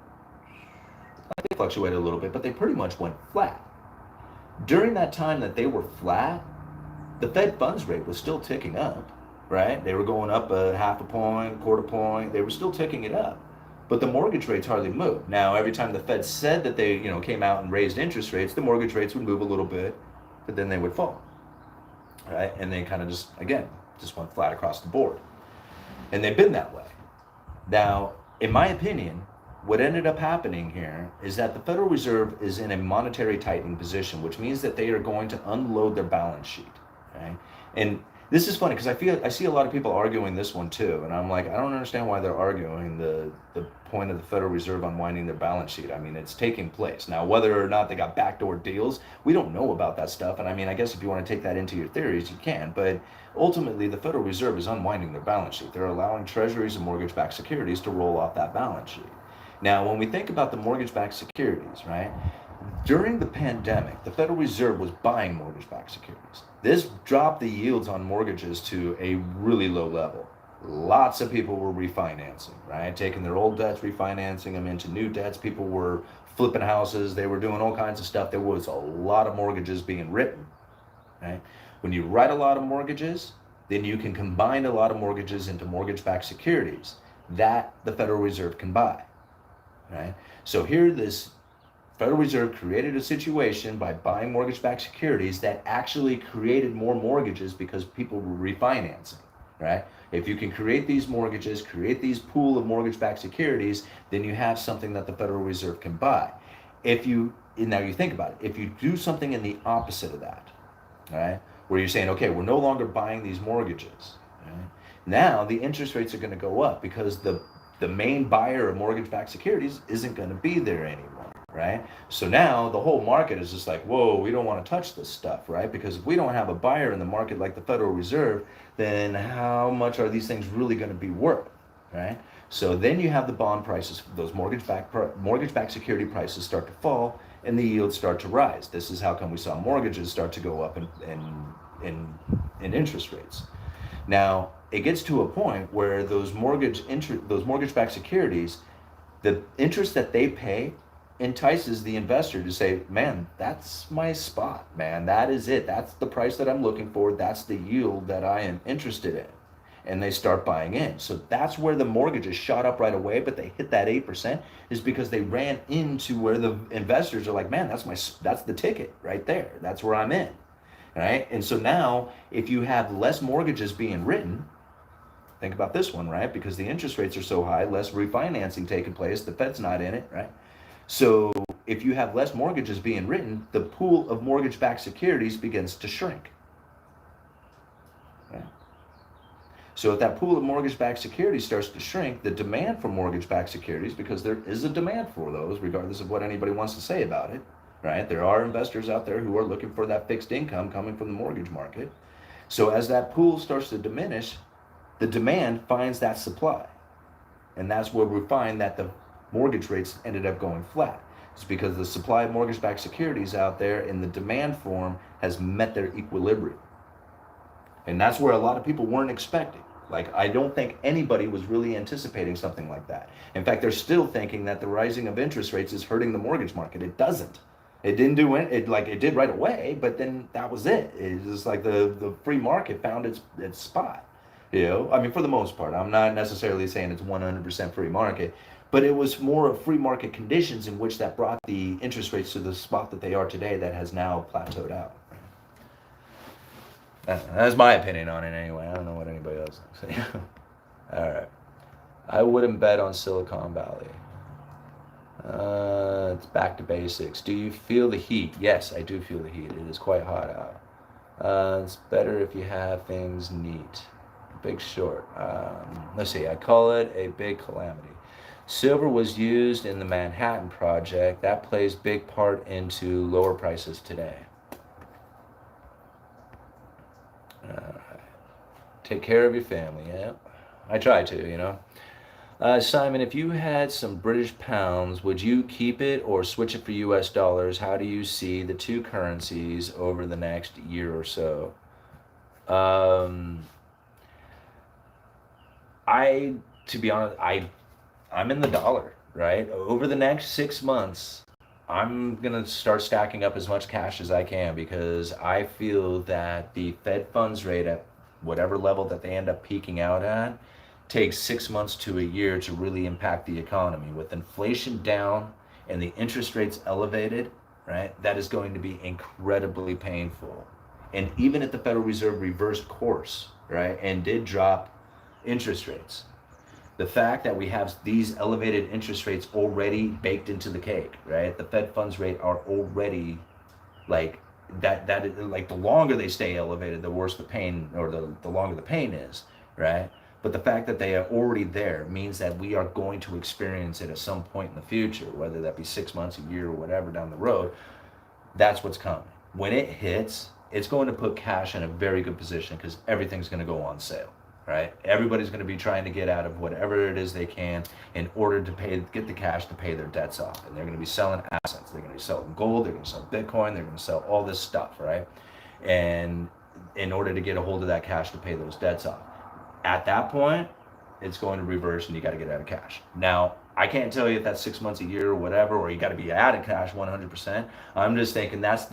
They fluctuated a little bit, but they pretty much went flat. During that time that they were flat, the Fed funds rate was still ticking up. Right? They were going up a half a point, quarter point. They were still ticking it up. But the mortgage rates hardly moved. Now, every time the Fed said that they, came out and raised interest rates, the mortgage rates would move a little bit, but then they would fall. Right? And they kind of just went flat across the board. And they've been that way. Now, in my opinion, what ended up happening here is that the Federal Reserve is in a monetary tightening position, which means that they are going to unload their balance sheet. Right? And this is funny because I see a lot of people arguing this one too, and I'm like, I don't understand why they're arguing the point of the Federal Reserve unwinding their balance sheet. I mean, it's taking place. Now, whether or not they got backdoor deals, we don't know about that stuff, and I mean, I guess if you want to take that into your theories, you can, but ultimately, the Federal Reserve is unwinding their balance sheet. They're allowing treasuries and mortgage-backed securities to roll off that balance sheet. Now, when we think about the mortgage-backed securities, right, During the pandemic, the Federal Reserve was buying mortgage-backed securities. This dropped the yields on mortgages to a really low level. Lots of people were refinancing, right? Taking their old debts, refinancing them into new debts. People were flipping houses. They were doing all kinds of stuff. There was a lot of mortgages being written, right? When you write a lot of mortgages, then you can combine a lot of mortgages into mortgage-backed securities that the Federal Reserve can buy, right? So here this Federal Reserve created a situation by buying mortgage-backed securities that actually created more mortgages because people were refinancing, right? If you can create these mortgages, create these pool of mortgage-backed securities, then you have something that the Federal Reserve can buy. Now you think about it, if you do something in the opposite of that, right, where you're saying, okay, we're no longer buying these mortgages, right? Now the interest rates are going to go up because the main buyer of mortgage-backed securities isn't going to be there anymore, right? So now the whole market is just like, whoa, we don't want to touch this stuff, right? Because if we don't have a buyer in the market like the Federal Reserve, then how much are these things really going to be worth, right? So then you have the bond prices, those mortgage-backed security prices start to fall and the yields start to rise. This is how come we saw mortgages start to go up in interest rates. Now, it gets to a point where those mortgage-backed securities, the interest that they pay entices the investor to say, man, that's my spot, man. That is it. That's the price that I'm looking for. That's the yield that I am interested in. And they start buying in. So that's where the mortgages shot up right away, but they hit that 8% is because they ran into where the investors are like, man, that's the ticket right there. That's where I'm in. Right? And so now if you have less mortgages being written, think about this one, right? Because the interest rates are so high, less refinancing taking place, the Fed's not in it, right? So if you have less mortgages being written, the pool of mortgage-backed securities begins to shrink. Right? So if that pool of mortgage-backed securities starts to shrink, the demand for mortgage-backed securities, because there is a demand for those, regardless of what anybody wants to say about it, right? There are investors out there who are looking for that fixed income coming from the mortgage market. So as that pool starts to diminish, the demand finds that supply. And that's where we find that the mortgage rates ended up going flat. It's because the supply of mortgage-backed securities out there in the demand form has met their equilibrium. And that's where a lot of people weren't expecting. Like, I don't think anybody was really anticipating something like that. In fact, they're still thinking that the rising of interest rates is hurting the mortgage market. It doesn't. It didn't do it, like it did right away, but then that was it. It's just like the free market found its spot. You know, I mean, for the most part, I'm not necessarily saying it's 100% free market, but it was more of free market conditions in which that brought the interest rates to the spot that they are today that has now plateaued out. That's my opinion on it anyway. I don't know what anybody else thinks. All right. I wouldn't bet on Silicon Valley. It's back to basics. Do you feel the heat? Yes, I do feel the heat. It is quite hot out. It's better if you have things neat. Big Short. Let's see. I call it a big calamity. Silver was used in the Manhattan Project. That plays big part into lower prices today. Take care of your family. Yeah, I try to, you know. Simon, if you had some British pounds, would you keep it or switch it for US dollars? How do you see the two currencies over the next year or so? To be honest, I'm in the dollar, right? Over the next 6 months, I'm gonna start stacking up as much cash as I can because I feel that the Fed funds rate at whatever level that they end up peaking out at takes 6 months to a year to really impact the economy. With inflation down and the interest rates elevated, right, that is going to be incredibly painful. And even if the Federal Reserve reversed course, right, and did drop interest rates, the fact that we have these elevated interest rates already baked into the cake, right? The Fed funds rate are already like that is, like, the longer they stay elevated, the worse the pain, or the longer the pain is, right? But the fact that they are already there means that we are going to experience it at some point in the future, whether that be 6 months, a year, or whatever down the road. That's what's coming. When it hits, it's going to put cash in a very good position because everything's going to go on sale. right? Everybody's going to be trying to get out of whatever it is they can in order to get the cash to pay their debts off. And they're going to be selling assets. They're going to be selling gold. They're going to sell Bitcoin. They're going to sell all this stuff, right? And in order to get a hold of that cash to pay those debts off. At that point, it's going to reverse and you got to get out of cash. Now, I can't tell you if that's 6 months, a year, or whatever, or you got to be out of cash 100%. I'm just thinking that's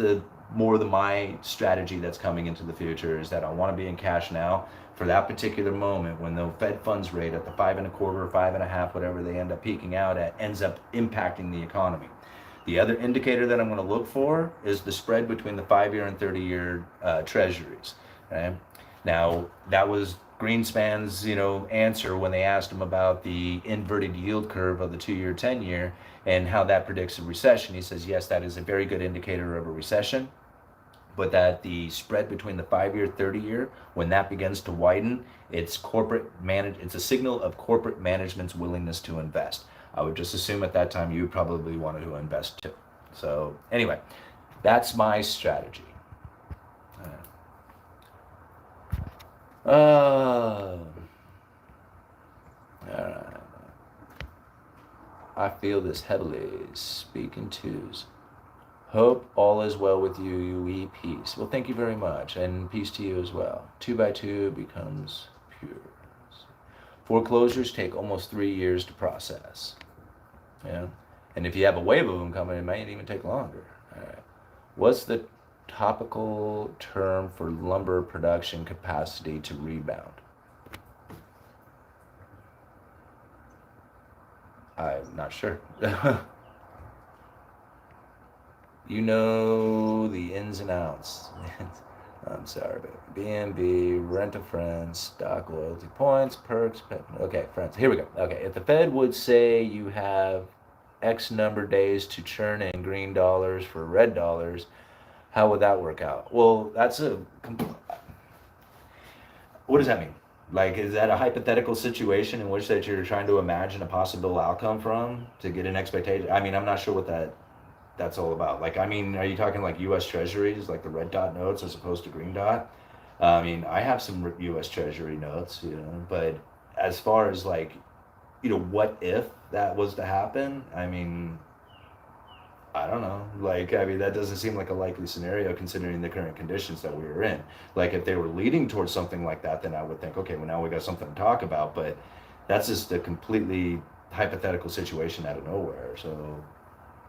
my strategy that's coming into the future, is that I want to be in cash now for that particular moment when the Fed funds rate at the 5.25, 5.5, whatever they end up peaking out at, ends up impacting the economy. The other indicator that I'm going to look for is the spread between the 5-year and 30-year treasuries. Okay? Now, that was Greenspan's, answer when they asked him about the inverted yield curve of the 2-year, 10-year, and how that predicts a recession. He says, yes, that is a very good indicator of a recession, but that the spread between the 5-year, 30-year, when that begins to widen, it's a signal of corporate management's willingness to invest. I would just assume at that time you probably wanted to invest too. So anyway, that's my strategy. All right. I feel this heavily. Speaking twos. Hope all is well with you. We peace. Well, thank you very much, and peace to you as well. 2 by 2 becomes pure. Foreclosures take almost 3 years to process. Yeah, and if you have a wave of them coming, it might even take longer. All right. What's the topical term for lumber production capacity to rebound? I'm not sure. You know the ins and outs. I'm sorry, baby. BNB, rent a friend, stock loyalty points, perks. Okay, friends. Here we go. Okay, if the Fed would say you have X number days to churn in green dollars for red dollars, how would that work out? Well, what does that mean? Like, is that a hypothetical situation in which that you're trying to imagine a possible outcome from to get an expectation? I mean, I'm not sure what that's all about. Like, I mean, are you talking like U.S. treasuries, like the red dot notes as opposed to green dot? I mean, I have some U.S. treasury notes, but as far as like, what if that was to happen? I mean, I don't know. Like, I mean, that doesn't seem like a likely scenario considering the current conditions that we were in. Like, if they were leading towards something like that, then I would think, okay, well, now we got something to talk about. But that's just a completely hypothetical situation out of nowhere. So,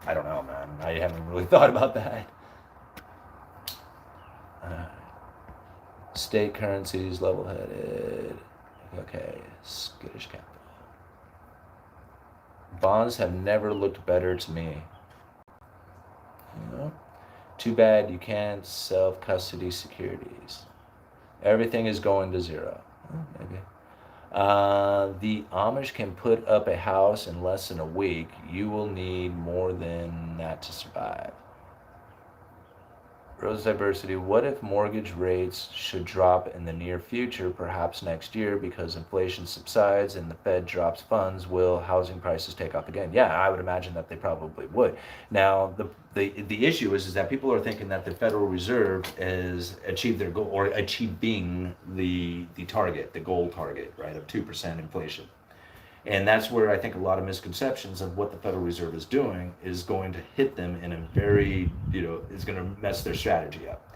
I don't know, man. I haven't really thought about that. State currencies, level-headed. Okay, skittish capital. Bonds have never looked better to me. Too bad you can't self-custody securities. Everything is going to zero. Maybe. The Amish can put up a house in less than a week. You will need more than that to survive. Rose diversity. What if mortgage rates should drop in the near future, perhaps next year, because inflation subsides and the Fed drops funds? Will housing prices take off again? Yeah, I would imagine that they probably would. Now, the issue is that people are thinking that the Federal Reserve has achieved their goal, or achieving the target, the goal target, right, of 2% inflation. And that's where I think a lot of misconceptions of what the Federal Reserve is doing is going to hit them in a very, is going to mess their strategy up.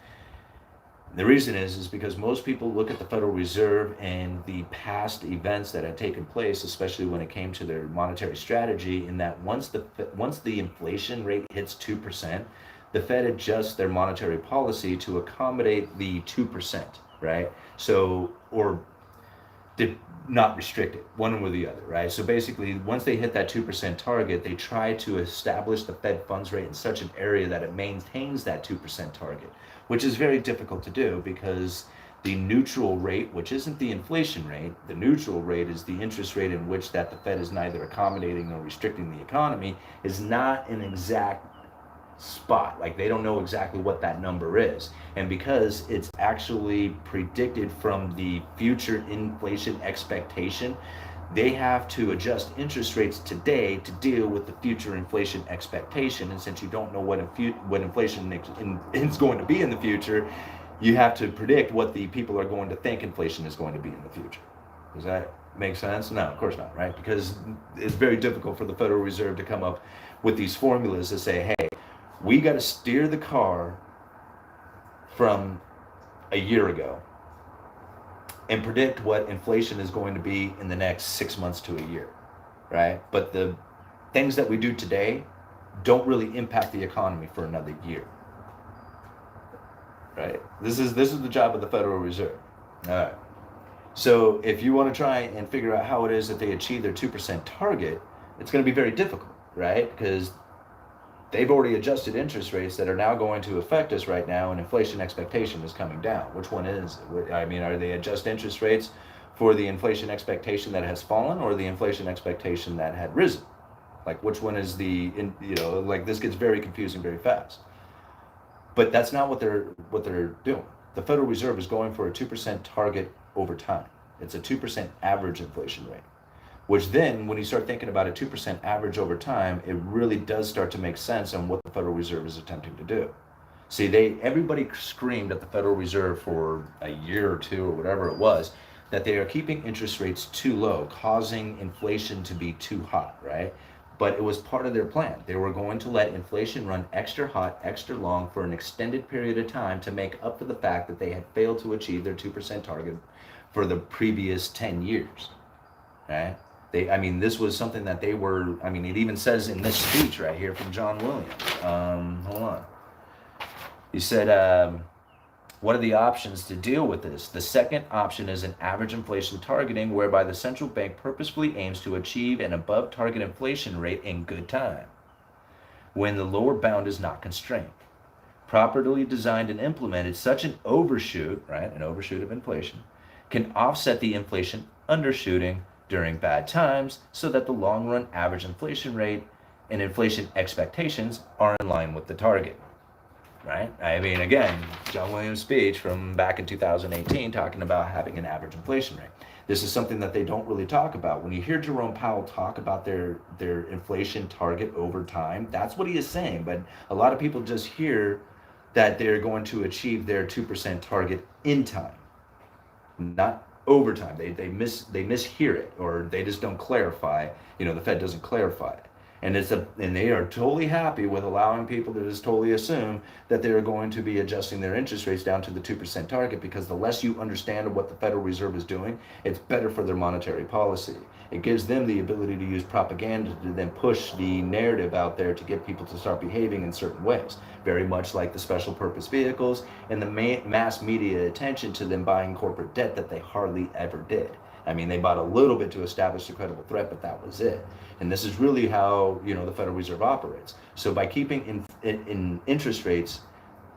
The reason is because most people look at the Federal Reserve and the past events that had taken place, especially when it came to their monetary strategy, in that once the inflation rate hits 2%, the Fed adjusts their monetary policy to accommodate the 2%, right? So, or did not restrict it, one or the other, right? So basically, once they hit that 2% target, they try to establish the Fed funds rate in such an area that it maintains that 2% target, which is very difficult to do because the neutral rate, which isn't the inflation rate, the neutral rate is the interest rate in which that the Fed is neither accommodating nor restricting the economy, is not an exact spot. Like, they don't know exactly what that number is, and because it's actually predicted from the future inflation expectation, they have to adjust interest rates today to deal with the future inflation expectation. And since you don't know what inflation is going to be in the future, you have to predict what the people are going to think inflation is going to be in the future. Does that make sense? No, of course not, right? Because it's very difficult for the Federal Reserve to come up with these formulas to say, hey, we got to steer the car from a year ago and predict what inflation is going to be in the next 6 months to a year, right? But the things that we do today don't really impact the economy for another year, right? This is the job of the Federal Reserve. All right. So if you want to try and figure out how it is that they achieve their 2% target, it's going to be very difficult, right? Because they've already adjusted interest rates that are now going to affect us right now, and inflation expectation is coming down. Which one is it? I mean, are they adjust interest rates for the inflation expectation that has fallen, or the inflation expectation that had risen? Like, which one is like, this gets very confusing very fast. But that's not what they're doing. The Federal Reserve is going for a 2% target over time. It's a 2% average inflation rate, which then, when you start thinking about a 2% average over time, it really does start to make sense on what the Federal Reserve is attempting to do. See, everybody screamed at the Federal Reserve for a year or two or whatever it was, that they are keeping interest rates too low, causing inflation to be too hot, right? But it was part of their plan. They were going to let inflation run extra hot, extra long for an extended period of time to make up for the fact that they had failed to achieve their 2% target for the previous 10 years, right? This was something that they were, it even says in this speech right here from John Williams. Hold on. He said, what are the options to deal with this? The second option is an average inflation targeting, whereby the central bank purposefully aims to achieve an above target inflation rate in good time, when the lower bound is not constrained. Properly designed and implemented, such an overshoot, right, an overshoot of inflation, can offset the inflation undershooting during bad times, so that the long run average inflation rate and inflation expectations are in line with the target. Right? Again, John Williams' speech from back in 2018 talking about having an average inflation rate. This is something that they don't really talk about. When you hear Jerome Powell talk about their inflation target over time, that's what he is saying. But a lot of people just hear that they're going to achieve their 2% target in time, not over time. They mishear it, or they just don't clarify. The Fed doesn't clarify it. And they are totally happy with allowing people to just totally assume that they're going to be adjusting their interest rates down to the 2% target, because the less you understand what the Federal Reserve is doing, it's better for their monetary policy. It gives them the ability to use propaganda to then push the narrative out there to get people to start behaving in certain ways. Very much like the special purpose vehicles and the mass media attention to them buying corporate debt that they hardly ever did. They bought a little bit to establish a credible threat, but that was it. And this is really how, the Federal Reserve operates. So by keeping in interest rates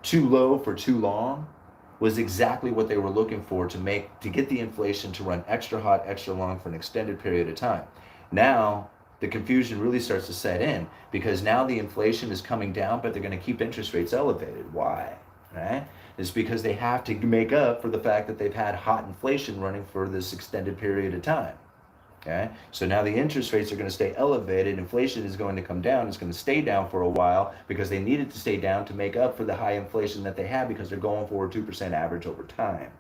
too low for too long was exactly what they were looking for to get the inflation to run extra hot, extra long for an extended period of time. Now, the confusion really starts to set in, because now the inflation is coming down, but they're going to keep interest rates elevated. Why? Right? It's because they have to make up for the fact that they've had hot inflation running for this extended period of time. Okay? So now the interest rates are going to stay elevated. Inflation is going to come down. It's going to stay down for a while, because they needed to stay down to make up for the high inflation that they have, because they're going for a 2% average over time.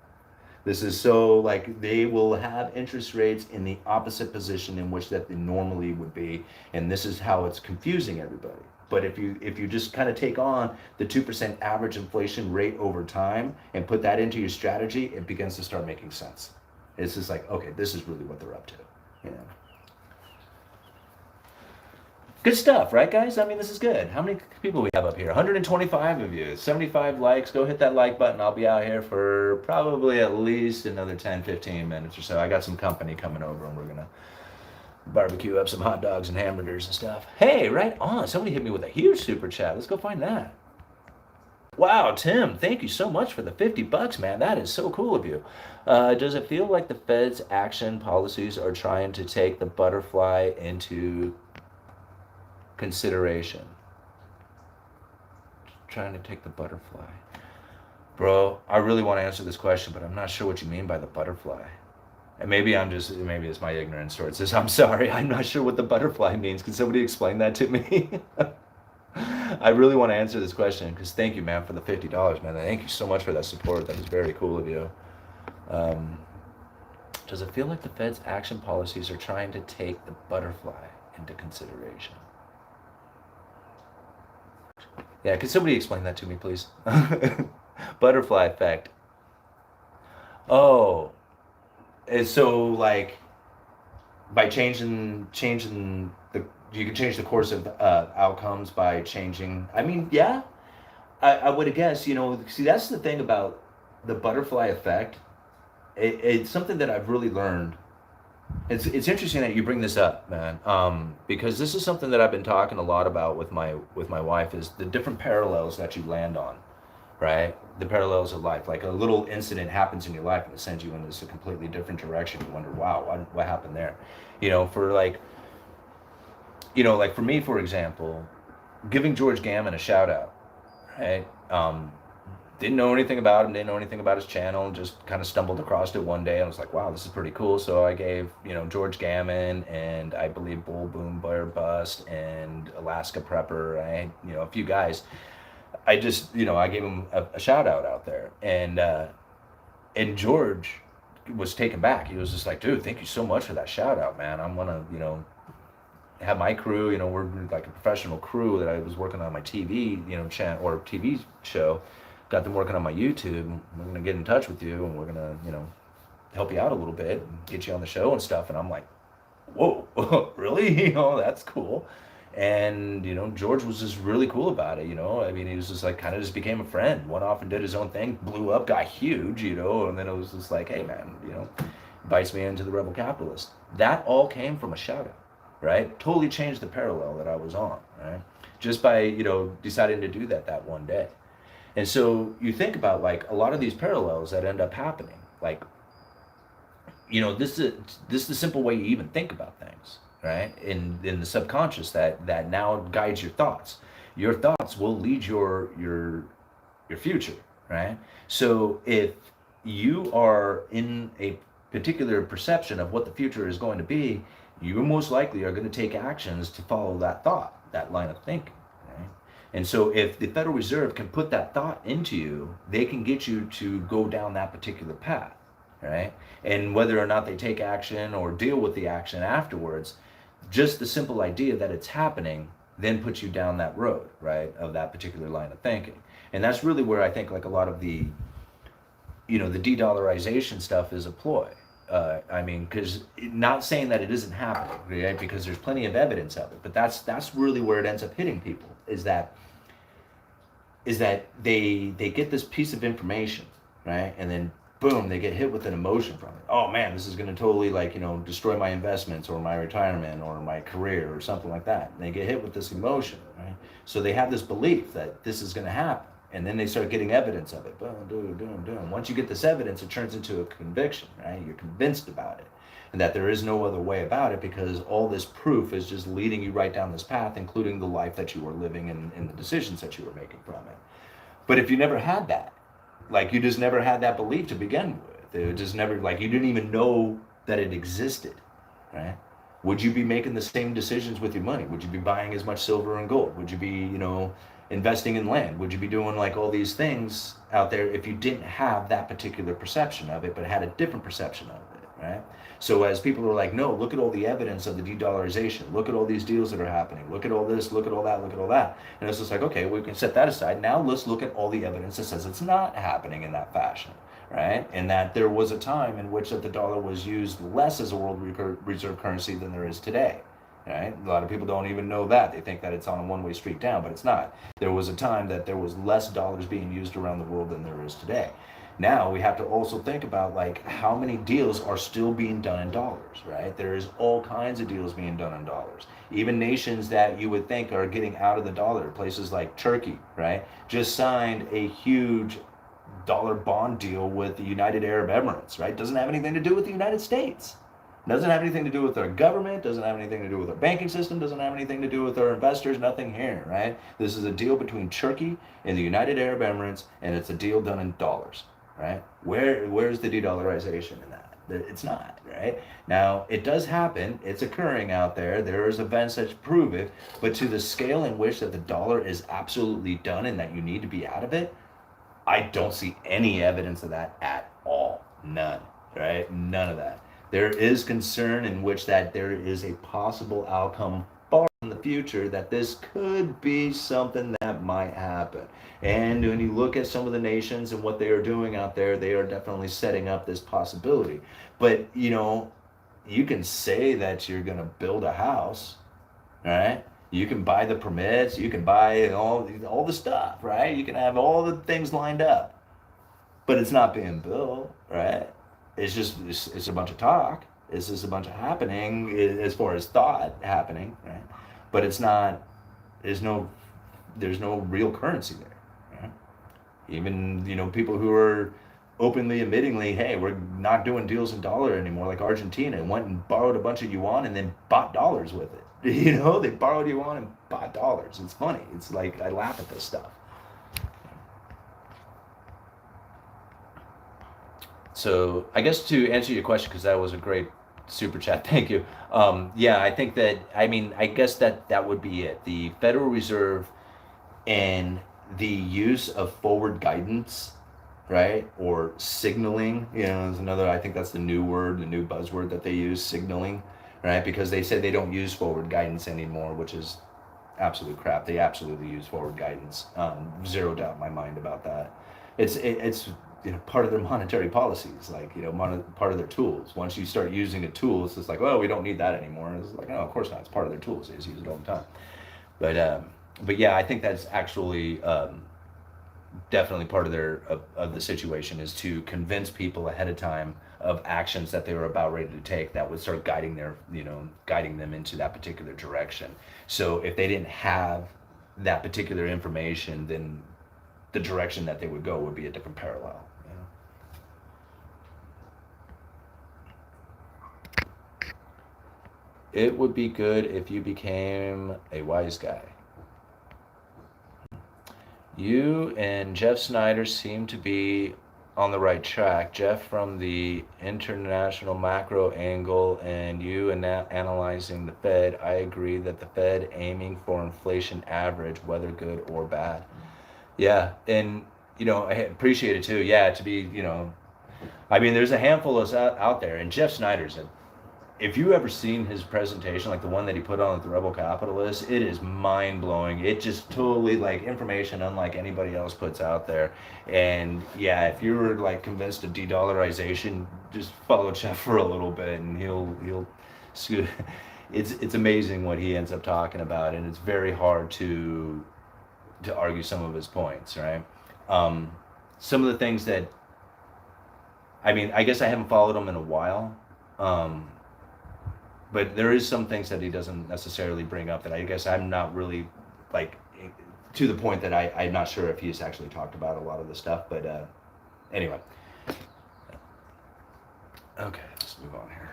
This is so, like, they will have interest rates in the opposite position in which that they normally would be, and this is how it's confusing everybody. But if you just kind of take on the 2% average inflation rate over time and put that into your strategy, it begins to start making sense. It's just like, okay, this is really what they're up to. Good stuff, right, guys? This is good. How many people we have up here? 125 of you, 75 likes. Go hit that like button. I'll be out here for probably at least another 10, 15 minutes or so. I got some company coming over, and we're going to barbecue up some hot dogs and hamburgers and stuff. Hey, right on. Somebody hit me with a huge super chat. Let's go find that. Wow, Tim, thank you so much for the $50, man. That is so cool of you. Does it feel like the Fed's action policies are trying to take the butterfly into consideration? Trying to take the butterfly. Bro, I really want to answer this question, but I'm not sure what you mean by the butterfly. And maybe it's my ignorance towards this. I'm sorry, I'm not sure what the butterfly means. Can somebody explain that to me? I really want to answer this question, because thank you, man, for the $50, man. Thank you so much for that support. That is very cool of you. Does it feel like the Fed's action policies are trying to take the butterfly into consideration? Yeah, could somebody explain that to me, please? Butterfly effect. Oh, and so like by changing the you can change the course of outcomes by changing. I mean, yeah, I would guess. See, that's the thing about the butterfly effect. It's something that I've really learned. It's interesting that you bring this up, man, because this is something that I've been talking a lot about with my wife, is the different parallels that you land on, right? The parallels of life. Like a little incident happens in your life and it sends you in this a completely different direction. You wonder, wow, what happened there? For like for me, for example, giving George Gammon a shout out, right? Didn't know anything about him, didn't know anything about his channel, just kind of stumbled across it one day. I was like, wow, this is pretty cool. So I gave, George Gammon and I believe Bull Boom Bear Bust and Alaska Prepper, a few guys. I just, I gave him a shout out there. And George was taken back. He was just like, dude, thank you so much for that shout out, man. I'm gonna, have my crew, we're like a professional crew that I was working on my TV, channel or TV show. Got them working on my YouTube. We're gonna get in touch with you and we're gonna, help you out a little bit and get you on the show and stuff. And I'm like, whoa, really? That's cool. And, George was just really cool about it, I mean, he was just like, kind of just became a friend, went off and did his own thing, blew up, got huge, and then it was just like, hey man, bites me into the Rebel Capitalist. That all came from a shout out, right? Totally changed the parallel that I was on, right? Just by, deciding to do that one day. And so you think about like a lot of these parallels that end up happening, like, this is the simple way you even think about things, right? In the subconscious that now guides your thoughts. Your thoughts will lead your future, right? So if you are in a particular perception of what the future is going to be, you most likely are going to take actions to follow that thought, that line of thinking. And so if the Federal Reserve can put that thought into you, they can get you to go down that particular path, right? And whether or not they take action or deal with the action afterwards, just the simple idea that it's happening then puts you down that road, right, of that particular line of thinking. And that's really where I think like a lot of the, the de-dollarization stuff is a ploy. I mean, because not saying that it isn't happening, right? Because there's plenty of evidence of it, but that's really where it ends up hitting people, is that they get this piece of information, right? And then boom, they get hit with an emotion from it. Oh man, this is going to totally destroy my investments or my retirement or my career or something like that. And they get hit with this emotion, right? So they have this belief that this is going to happen. And then they start getting evidence of it. Boom, boom. Once you get this evidence, it turns into a conviction, right? You're convinced about it. And that there is no other way about it because all this proof is just leading you right down this path, including the life that you were living and the decisions that you were making from it. But if you never had that, like you just never had that belief to begin with, it just never, like you didn't even know that it existed, right? Would you be making the same decisions with your money? Would you be buying as much silver and gold? Would you be, investing in land? Would you be doing like all these things out there if you didn't have that particular perception of it, but had a different perception of it, right? So as people are like, no, look at all the evidence of the de-dollarization. Look at all these deals that are happening. Look at all this, look at all that, look at all that. And it's just like, okay, we can set that aside. Now let's look at all the evidence that says it's not happening in that fashion, right? And that there was a time in which that the dollar was used less as a world reserve currency than there is today. Right? A lot of people don't even know that. They think that it's on a one-way street down, but it's not. There was a time that there was less dollars being used around the world than there is today. Now we have to also think about like how many deals are still being done in dollars, right? There's all kinds of deals being done in dollars. Even nations that you would think are getting out of the dollar, places like Turkey, right, just signed a huge dollar bond deal with the United Arab Emirates, right? Doesn't have anything to do with the United States. Doesn't have anything to do with our government, doesn't have anything to do with our banking system, doesn't have anything to do with our investors, nothing here, right? This is a deal between Turkey and the United Arab Emirates, and it's a deal done in dollars, right? Where's the de-dollarization in that? It's not, right? Now, it does happen, it's occurring out there, there's events that prove it, but to the scale in which that the dollar is absolutely done and that you need to be out of it, I don't see any evidence of that at all. None, right? None of that. There is concern in which that there is a possible outcome far in the future that this could be something that might happen. And when you look at some of the nations and what they are doing out there, they are definitely setting up this possibility. But, you can say that you're going to build a house, right? You can buy the permits, you can buy all the stuff, right? You can have all the things lined up, but it's not being built, right? It's a bunch of talk. It's just a bunch of happening as far as thought happening, right? But it's not. There's no real currency there. Right? Even people who are openly admittingly, hey, we're not doing deals in dollar anymore, like Argentina went and borrowed a bunch of yuan and then bought dollars with it. They borrowed yuan and bought dollars. It's funny. It's like I laugh at this stuff. So I guess to answer your question, because that was a great super chat, thank you. Yeah, I think that, I guess that would be it. The Federal Reserve and the use of forward guidance, right? Or signaling, is another, I think that's the new word, the new buzzword that they use, signaling, right? Because they said they don't use forward guidance anymore, which is absolute crap. They absolutely use forward guidance. Zero doubt in my mind about that. It's part of their monetary policies, like part of their tools. Once you start using a tool, it's just like, well, we don't need that anymore. It's like, no, of course not. It's part of their tools. They just use it all the time. But yeah, I think that's actually definitely part of the situation, is to convince people ahead of time of actions that they were about ready to take that would start guiding them into that particular direction. So if they didn't have that particular information, then the direction that they would go would be a different parallel. It would be good if you became a wise guy. You and Jeff Snyder seem to be on the right track. Jeff from the international macro angle, and you analyzing the Fed. I agree that the Fed aiming for inflation average, whether good or bad. Yeah, and I appreciate it too. Yeah, to be, there's a handful of us out there, and Jeff Snyder's if you ever seen his presentation, like the one that he put on at the Rebel Capitalist, it is mind blowing. It just totally like information unlike anybody else puts out there. And yeah, if you were like convinced of de-dollarization, just follow Jeff for a little bit, and he'll it's amazing what he ends up talking about, and it's very hard to argue some of his points, right? Some of the things that, I guess I haven't followed him in a while, but there is some things that he doesn't necessarily bring up that I guess I'm not really like to the point that I'm not sure if he's actually talked about a lot of the stuff, but anyway. Okay, let's move on here.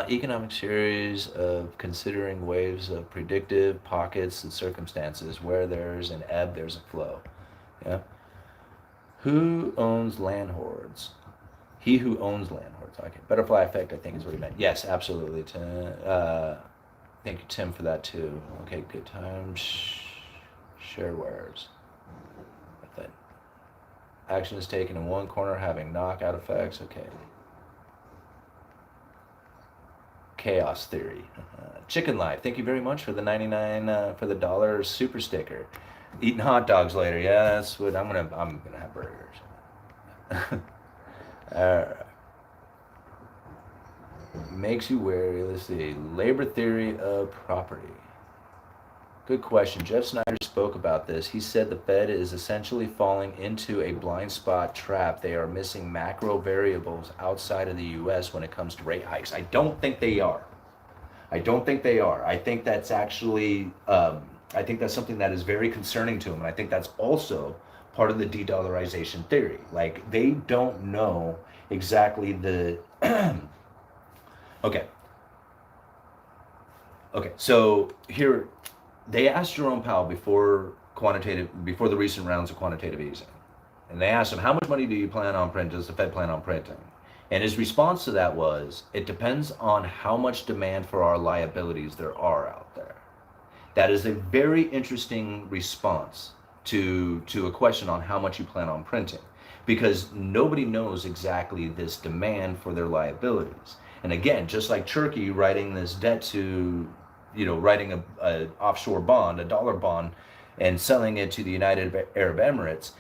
Economic series of considering waves of predictive pockets and circumstances. Where there's an ebb, there's a flow. Yeah. Who owns land hoards? He who owns land hoards. Okay. Butterfly effect, I think, is what he meant. Yes, absolutely. Thank you, Tim, for that too. Okay, good times. Sharewares. Action is taken in one corner, having knockout effects. Okay. Chaos theory. Chicken life. Thank you very much for the 99 for the $1 super sticker. Eating hot dogs later. Yeah, that's what I'm gonna have burgers. Makes you wary. Let's see. Labor theory of property. Good question. Jeff Snyder spoke about this. He said the Fed is essentially falling into a blind spot trap. They are missing macro variables outside of the U.S. when it comes to rate hikes. I don't think they are. I think that's actually, I think that's something that is very concerning to them. And I think that's also part of the de-dollarization theory. Like, they don't know exactly the, okay, so here, they asked Jerome Powell before the recent rounds of quantitative easing, and they asked him, how much money do you plan on printing? Does the Fed plan on printing? And his response to that was, it depends on how much demand for our liabilities there are out there. That is a very interesting response to a question on how much you plan on printing, because nobody knows exactly this demand for their liabilities. And again, just like Turkey writing this debt to, writing a offshore bond, a dollar bond, and selling it to the United Arab Emirates,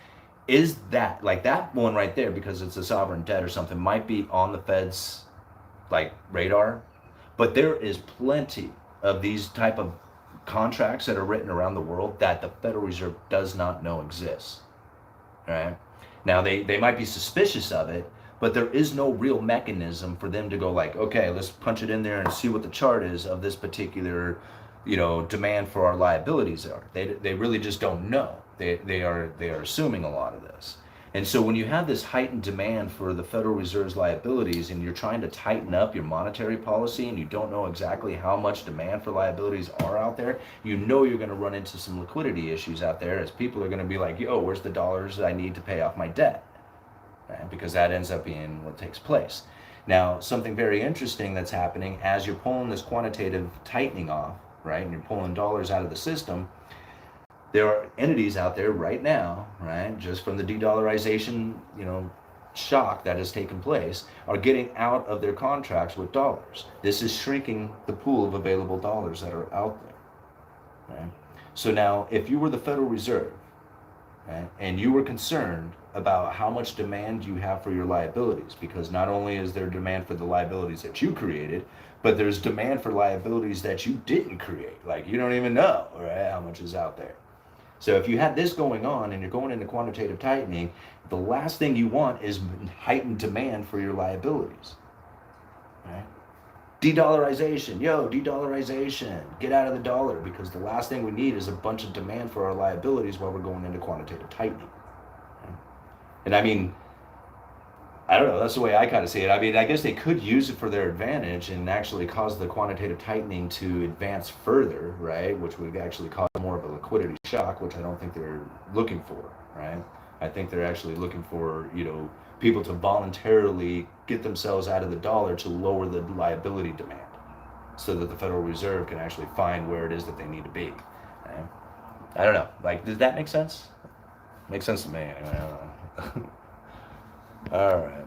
is that, like that one right there, because it's a sovereign debt or something, might be on the Fed's like radar, but there is plenty of these type of contracts that are written around the world that the Federal Reserve does not know exists. Right? Now they might be suspicious of it, but there is no real mechanism for them to go like, okay, let's punch it in there and see what the chart is of this particular, demand for our liabilities are. They really just don't know. They are assuming a lot of this. And so when you have this heightened demand for the Federal Reserve's liabilities and you're trying to tighten up your monetary policy and you don't know exactly how much demand for liabilities are out there, you're going to run into some liquidity issues out there, as people are going to be like, yo, where's the dollars that I need to pay off my debt? Right? Because that ends up being what takes place. Now, something very interesting that's happening as you're pulling this quantitative tightening off, right, and you're pulling dollars out of the system, there are entities out there right now, right, just from the de-dollarization, shock that has taken place, are getting out of their contracts with dollars. This is shrinking the pool of available dollars that are out there. Right? So now, if you were the Federal Reserve, right, and you were concerned about how much demand you have for your liabilities, because not only is there demand for the liabilities that you created, but there's demand for liabilities that you didn't create. Like, you don't even know, right, how much is out there. So if you had this going on and you're going into quantitative tightening, the last thing you want is heightened demand for your liabilities. Right? De-dollarization, de-dollarization, get out of the dollar, because the last thing we need is a bunch of demand for our liabilities while we're going into quantitative tightening. Right? And I mean, I don't know, that's the way I kind of see it. I mean, I guess they could use it for their advantage and actually cause the quantitative tightening to advance further, right? Which would actually cause more of a liquidity shock, which I don't think they're looking for, right? I think they're actually looking for, people to voluntarily get themselves out of the dollar to lower the liability demand so that the Federal Reserve can actually find where it is that they need to be. Right? I don't know. Like, does that make sense? Makes sense to me. Anyway, I don't know. All right.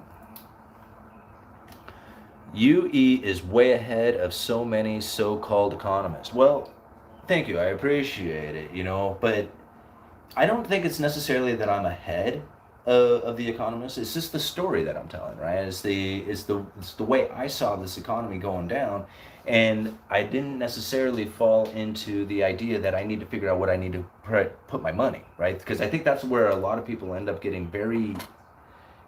UE is way ahead of so many so-called economists. Well, thank you. I appreciate it, but I don't think it's necessarily that I'm ahead of the economists. It's just the story that I'm telling, right? It's the way I saw this economy going down, and I didn't necessarily fall into the idea that I need to figure out what I need to put my money, right? Because I think that's where a lot of people end up getting very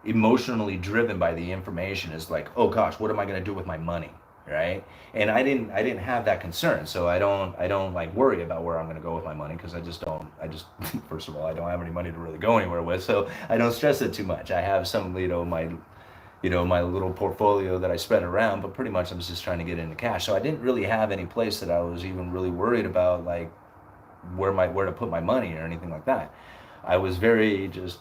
emotionally driven by the information, is like, oh gosh, what am I going to do with my money, right? And I didn't have that concern, so I don't like worry about where I'm going to go with my money, because I just first of all, I don't have any money to really go anywhere with, so I don't stress it too much. I have some, my little portfolio that I spread around, but pretty much I'm just trying to get into cash. So I didn't really have any place that I was even really worried about, like where to put my money or anything like that. I was very just,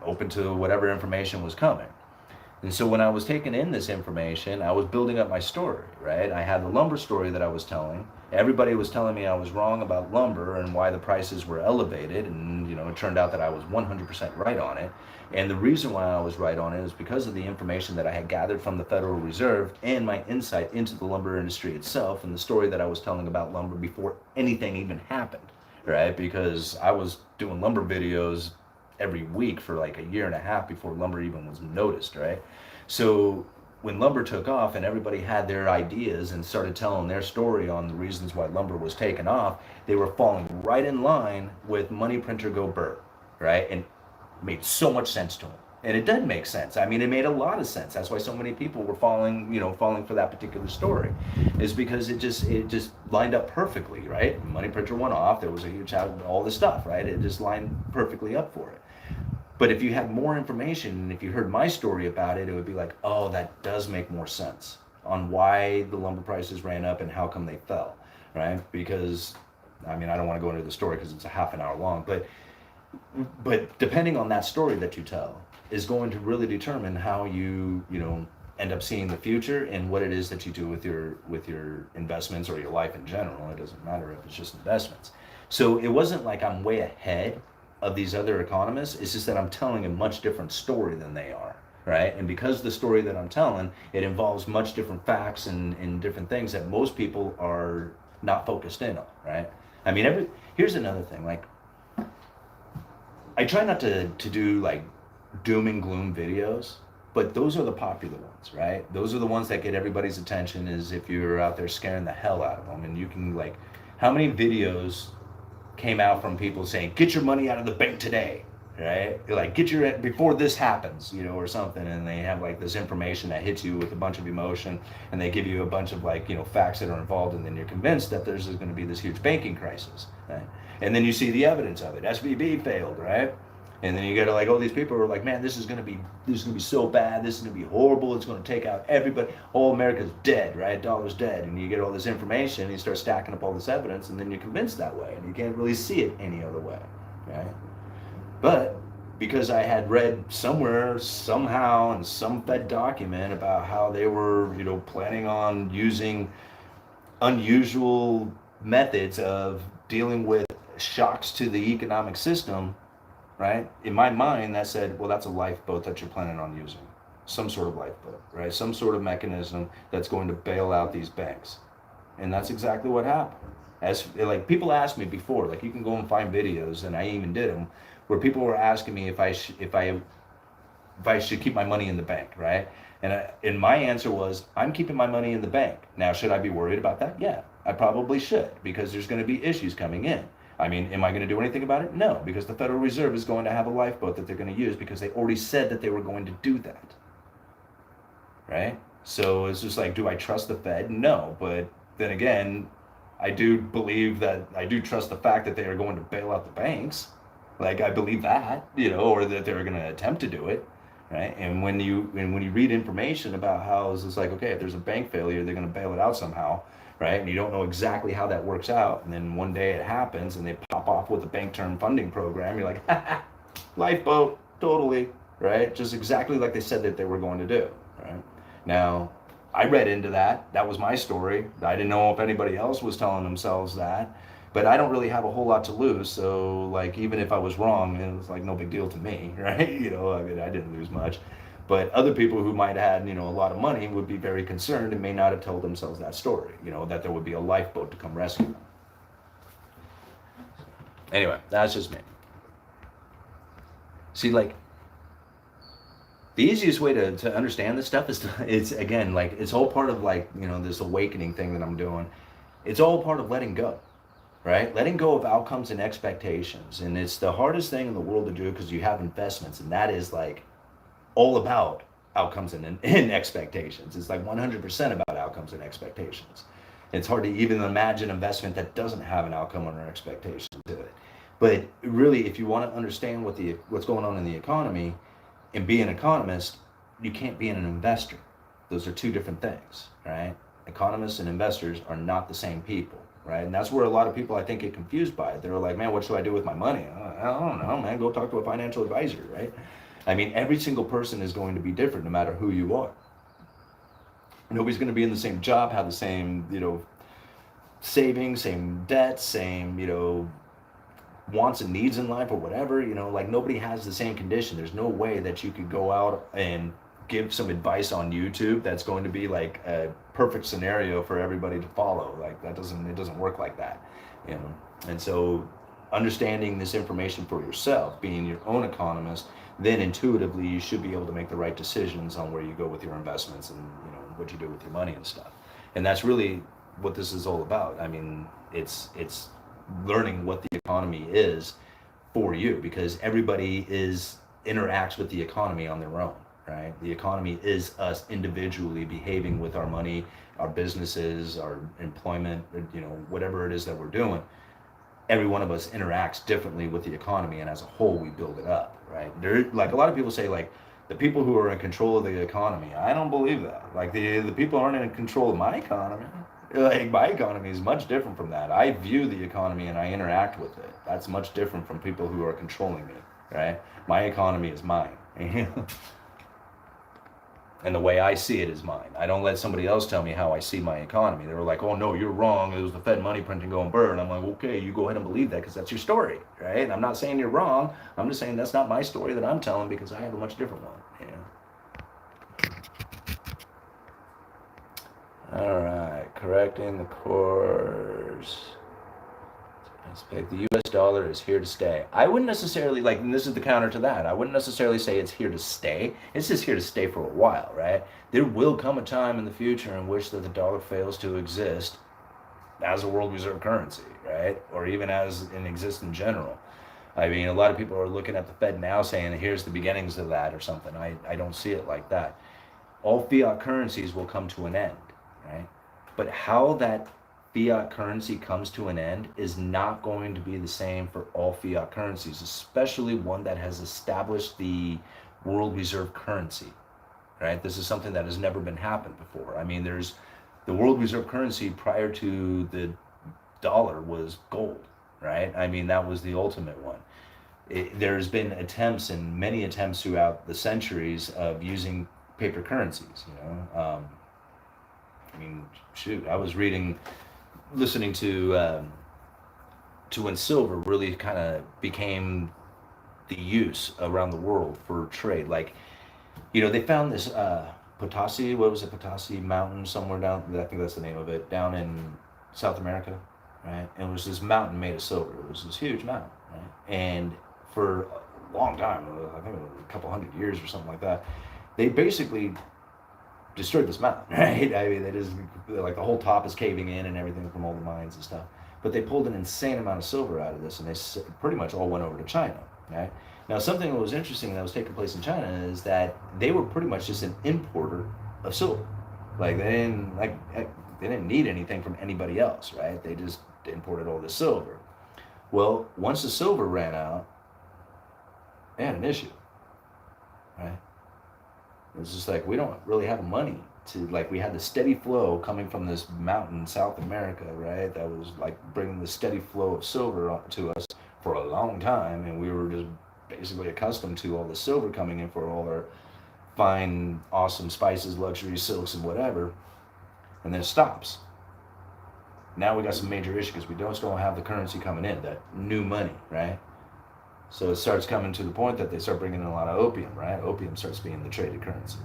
open to whatever information was coming. And so when I was taking in this information, I was building up my story, right? I had the lumber story that I was telling. Everybody was telling me I was wrong about lumber and why the prices were elevated, and it turned out that I was 100% right on it. And the reason why I was right on it is because of the information that I had gathered from the Federal Reserve and my insight into the lumber industry itself, and the story that I was telling about lumber before anything even happened, right? Because I was doing lumber videos every week for like a year and a half before lumber even was noticed, right? So when lumber took off and everybody had their ideas and started telling their story on the reasons why lumber was taken off, they were falling right in line with money printer go burr, right? And it made so much sense to them. And it did make sense. I mean, it made a lot of sense. That's why so many people were falling for that particular story, is because it just lined up perfectly, right? Money printer went off. There was a huge, all this stuff, right? It just lined perfectly up for it. But if you had more information, and if you heard my story about it, it would be like, oh, that does make more sense on why the lumber prices ran up and how come they fell, right? Because, I mean, I don't want to go into the story because it's a half an hour long, but depending on that story that you tell is going to really determine how you end up seeing the future and what it is that you do with your investments or your life in general. It doesn't matter if it's just investments. So it wasn't like I'm way ahead of these other economists. It's just that I'm telling a much different story than they are, right? And because the story that I'm telling, it involves much different facts and different things that most people are not focused in on, right? I mean, here's another thing. Like, I try not to do like doom and gloom videos, but those are the popular ones, right? Those are the ones that get everybody's attention, is if you're out there scaring the hell out of them. And you can, like, how many videos came out from people saying, get your money out of the bank today, right? Like, get your, before this happens, you know, or something. And they have like this information that hits you with a bunch of emotion, and they give you a bunch of, like, you know, facts that are involved, and then you're convinced that there's going to be this huge banking crisis, right? And then you see the evidence of it. SVB failed, right? And then you get like all these people who are like, man, this is gonna be so bad, this is gonna be horrible, it's gonna take out everybody, all America's dead, right? Dollar's dead. And you get all this information, and you start stacking up all this evidence, and then you're convinced that way, and you can't really see it any other way, right? But because I had read somewhere, somehow, in some Fed document about how they were, you know, planning on using unusual methods of dealing with shocks to the economic system, right? In my mind, that said, well, that's a lifeboat that you're planning on using. Some sort of lifeboat, right? Some sort of mechanism that's going to bail out these banks. And that's exactly what happened. As, like, people asked me before, like, you can go and find videos, and I even did them, where people were asking me if I should keep my money in the bank, right? And my answer was, I'm keeping my money in the bank. Now, should I be worried about that? Yeah, I probably should, because there's going to be issues coming in. I mean, am I going to do anything about it? No, because the Federal Reserve is going to have a lifeboat that they're going to use, because they already said that they were going to do that, right? So it's just like, do I trust the Fed? No, but then again, I do believe that, I do trust the fact that they are going to bail out the banks. Like, I believe that, you know, or that they're going to attempt to do it, right? And when you read information about how it's just like, okay, if there's a bank failure, they're going to bail it out somehow, right? And you don't know exactly how that works out, and then one day it happens, and they pop off with a bank term funding program. You're like, lifeboat, totally, right? Just exactly like they said that they were going to do, right? Now, I read into that. That was my story. I didn't know if anybody else was telling themselves that, but I don't really have a whole lot to lose. So, like, even if I was wrong, it was like no big deal to me, right? You know, I mean, I didn't lose much. But other people who might have had, you know, a lot of money would be very concerned and may not have told themselves that story, you know, that there would be a lifeboat to come rescue them. Anyway, that's just me. See, like, the easiest way to understand this stuff is it's, again, like, it's all part of, like, you know, this awakening thing that I'm doing. It's all part of letting go, right? Letting go of outcomes and expectations. And it's the hardest thing in the world to do, because you have investments, and that is, like, all about outcomes and expectations. It's like 100% about outcomes and expectations. It's hard to even imagine investment that doesn't have an outcome or an expectation to it. But really, if you want to understand what's going on in the economy and be an economist, you can't be an investor. Those are two different things, right? Economists and investors are not the same people, right? And that's where a lot of people, I think, get confused by it. They're like, man, what should I do with my money? I don't know, man, go talk to a financial advisor, right? I mean, every single person is going to be different no matter who you are. Nobody's going to be in the same job, have the same, you know, savings, same debt, same, you know, wants and needs in life or whatever, you know, like, nobody has the same condition. There's no way that you could go out and give some advice on YouTube that's going to be like a perfect scenario for everybody to follow. Like, it doesn't work like that, you know. And so understanding this information for yourself, being your own economist, then intuitively you should be able to make the right decisions on where you go with your investments and, you know, what you do with your money and stuff. And that's really what this is all about. I mean, it's learning what the economy is for you, because everybody interacts with the economy on their own, right? The economy is us individually behaving with our money, our businesses, our employment, you know, whatever it is that we're doing. Every one of us interacts differently with the economy, and as a whole, we build it up, right? Like, a lot of people say, like, the people who are in control of the economy. I don't believe that. Like, the people aren't in control of my economy. Like, my economy is much different from that. I view the economy and I interact with it. That's much different from people who are controlling me, right? My economy is mine. And the way I see it is mine. I don't let somebody else tell me how I see my economy. They were like, oh no, you're wrong. It was the Fed money printing going burr. And I'm like, okay, you go ahead and believe that because that's your story, right? And I'm not saying you're wrong. I'm just saying that's not my story that I'm telling because I have a much different one. All right, correcting the course. The US dollar is here to stay. I wouldn't necessarily, like, and this is the counter to that, I wouldn't necessarily say it's here to stay. It's just here to stay for a while, right? There will come a time in the future in which the dollar fails to exist as a world reserve currency, right? Or even as in exist in general. I mean, a lot of people are looking at the Fed now saying, here's the beginnings of that or something. I don't see it like that. All fiat currencies will come to an end, right? But how that fiat currency comes to an end is not going to be the same for all fiat currencies, especially one that has established the world reserve currency, right? This is something that has never been happened before. I mean, there's the world reserve currency prior to the dollar was gold, right? I mean, that was the ultimate one. There's been attempts and many attempts throughout the centuries of using paper currencies, I mean, shoot, I was listening to when silver really kind of became the use around the world for trade. Like, they found this Potosi, what was it, Potosi Mountain somewhere down, I think that's the name of it, down in South America, right? And it was this mountain made of silver. It was this huge mountain, right? And for a long time, I think it was a couple hundred years or something like that, they basically destroyed this mountain, right? I mean, like the whole top is caving in and everything from all the mines and stuff. But they pulled an insane amount of silver out of this, and they pretty much all went over to China, right? Now, something that was interesting that was taking place in China is that they were pretty much just an importer of silver. Like they didn't need anything from anybody else, right? They just imported all this silver. Well, once the silver ran out, they had an issue, right? It was just like, we don't really have money to, like, we had the steady flow coming from this mountain in South America, right? That was like bringing the steady flow of silver to us for a long time. And we were just basically accustomed to all the silver coming in for all our fine, awesome spices, luxury silks and whatever. And then it stops. Now we got some major issues because we don't have the currency coming in, that new money, right? So it starts coming to the point that they start bringing in a lot of opium, right? Opium starts being the traded currency.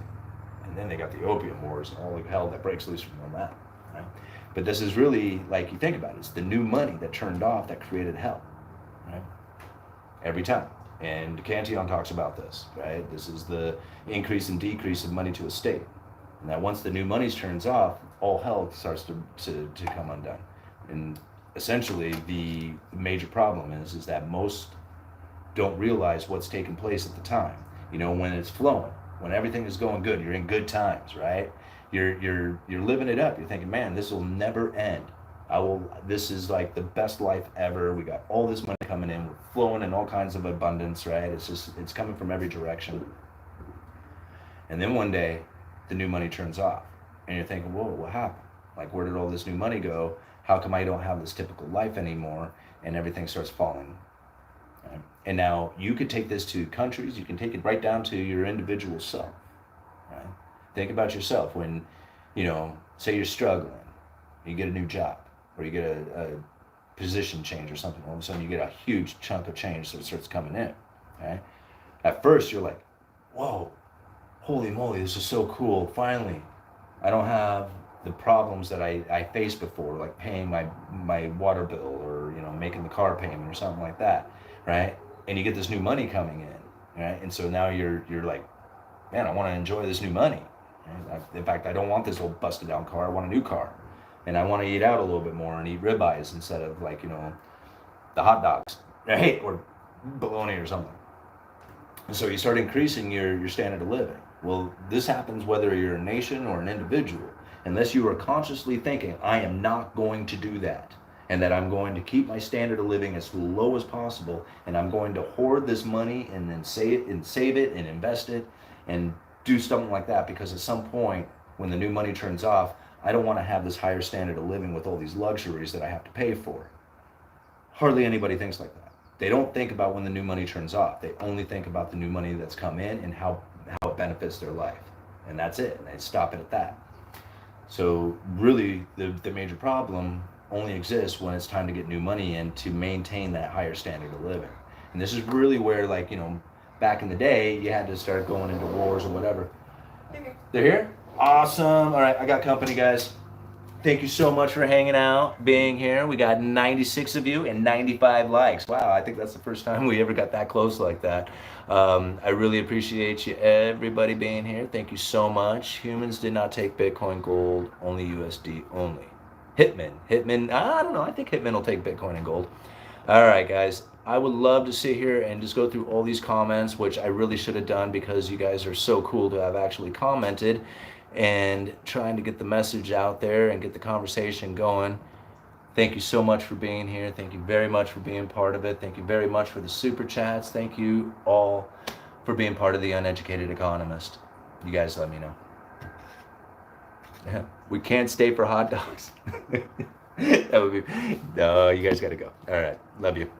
And then they got the opium wars and all the hell that breaks loose from all that, right? But this is really, like, you think about it, it's the new money that turned off that created hell, right? Every time. And Cantillon talks about this, right? This is the increase and decrease of money to a state. And that once the new money turns off, all hell starts to come undone. And essentially, the major problem is that most don't realize what's taking place at the time. When it's flowing, when everything is going good, you're in good times, right? You're living it up. You're thinking, man, this will never end. This is like the best life ever. We got all this money coming in. We're flowing in all kinds of abundance, right? It's coming from every direction. And then one day, the new money turns off. And you're thinking, whoa, what happened? Like, where did all this new money go? How come I don't have this typical life anymore? And everything starts falling. Right? And now you could take this to countries. You can take it right down to your individual self. Right? Think about yourself when, say you're struggling. You get a new job. Or you get a position change or something. All of a sudden you get a huge chunk of change that starts coming in. Right? At first you're like, whoa, holy moly, this is so cool. Finally, I don't have the problems that I faced before, like paying my water bill or making the car payment or something like that, right? And you get this new money coming in, right? And so now you're like, man, I want to enjoy this new money. Right? In fact, I don't want this old busted down car. I want a new car, and I want to eat out a little bit more and eat ribeyes instead of like the hot dogs, right? Or bologna or something. And so you start increasing your standard of living. Well, this happens whether you're a nation or an individual. Unless you are consciously thinking, I am not going to do that, and that I'm going to keep my standard of living as low as possible, and I'm going to hoard this money and then save it and invest it and do something like that, because at some point when the new money turns off, I don't want to have this higher standard of living with all these luxuries that I have to pay for. Hardly anybody thinks like that. They don't think about when the new money turns off. They only think about the new money that's come in and how it benefits their life. and that's it. And they stop it at that. So really, the major problem only exists when it's time to get new money in to maintain that higher standard of living. And this is really where, like, you know, back in the day, you had to start going into wars or whatever. They're here? Awesome. All right, I got company, guys. Thank you so much for hanging out, being here. We got 96 of you and 95 likes. Wow, I think that's the first time we ever got that close like that. I really appreciate you, everybody being here. Thank you so much. Humans did not take Bitcoin, gold, only USD only. Hitman, I don't know. I think Hitman will take Bitcoin and gold. All right, guys. I would love to sit here and just go through all these comments, which I really should have done because you guys are so cool to have actually commented and trying to get the message out there and get the conversation going. Thank you so much for being here. Thank you very much for being part of it. Thank you very much for the super chats. Thank you all for being part of the Uneducated Economist. You guys let me know. Yeah, we can't stay for hot dogs. That would be, no, you guys got to go. All right. Love you.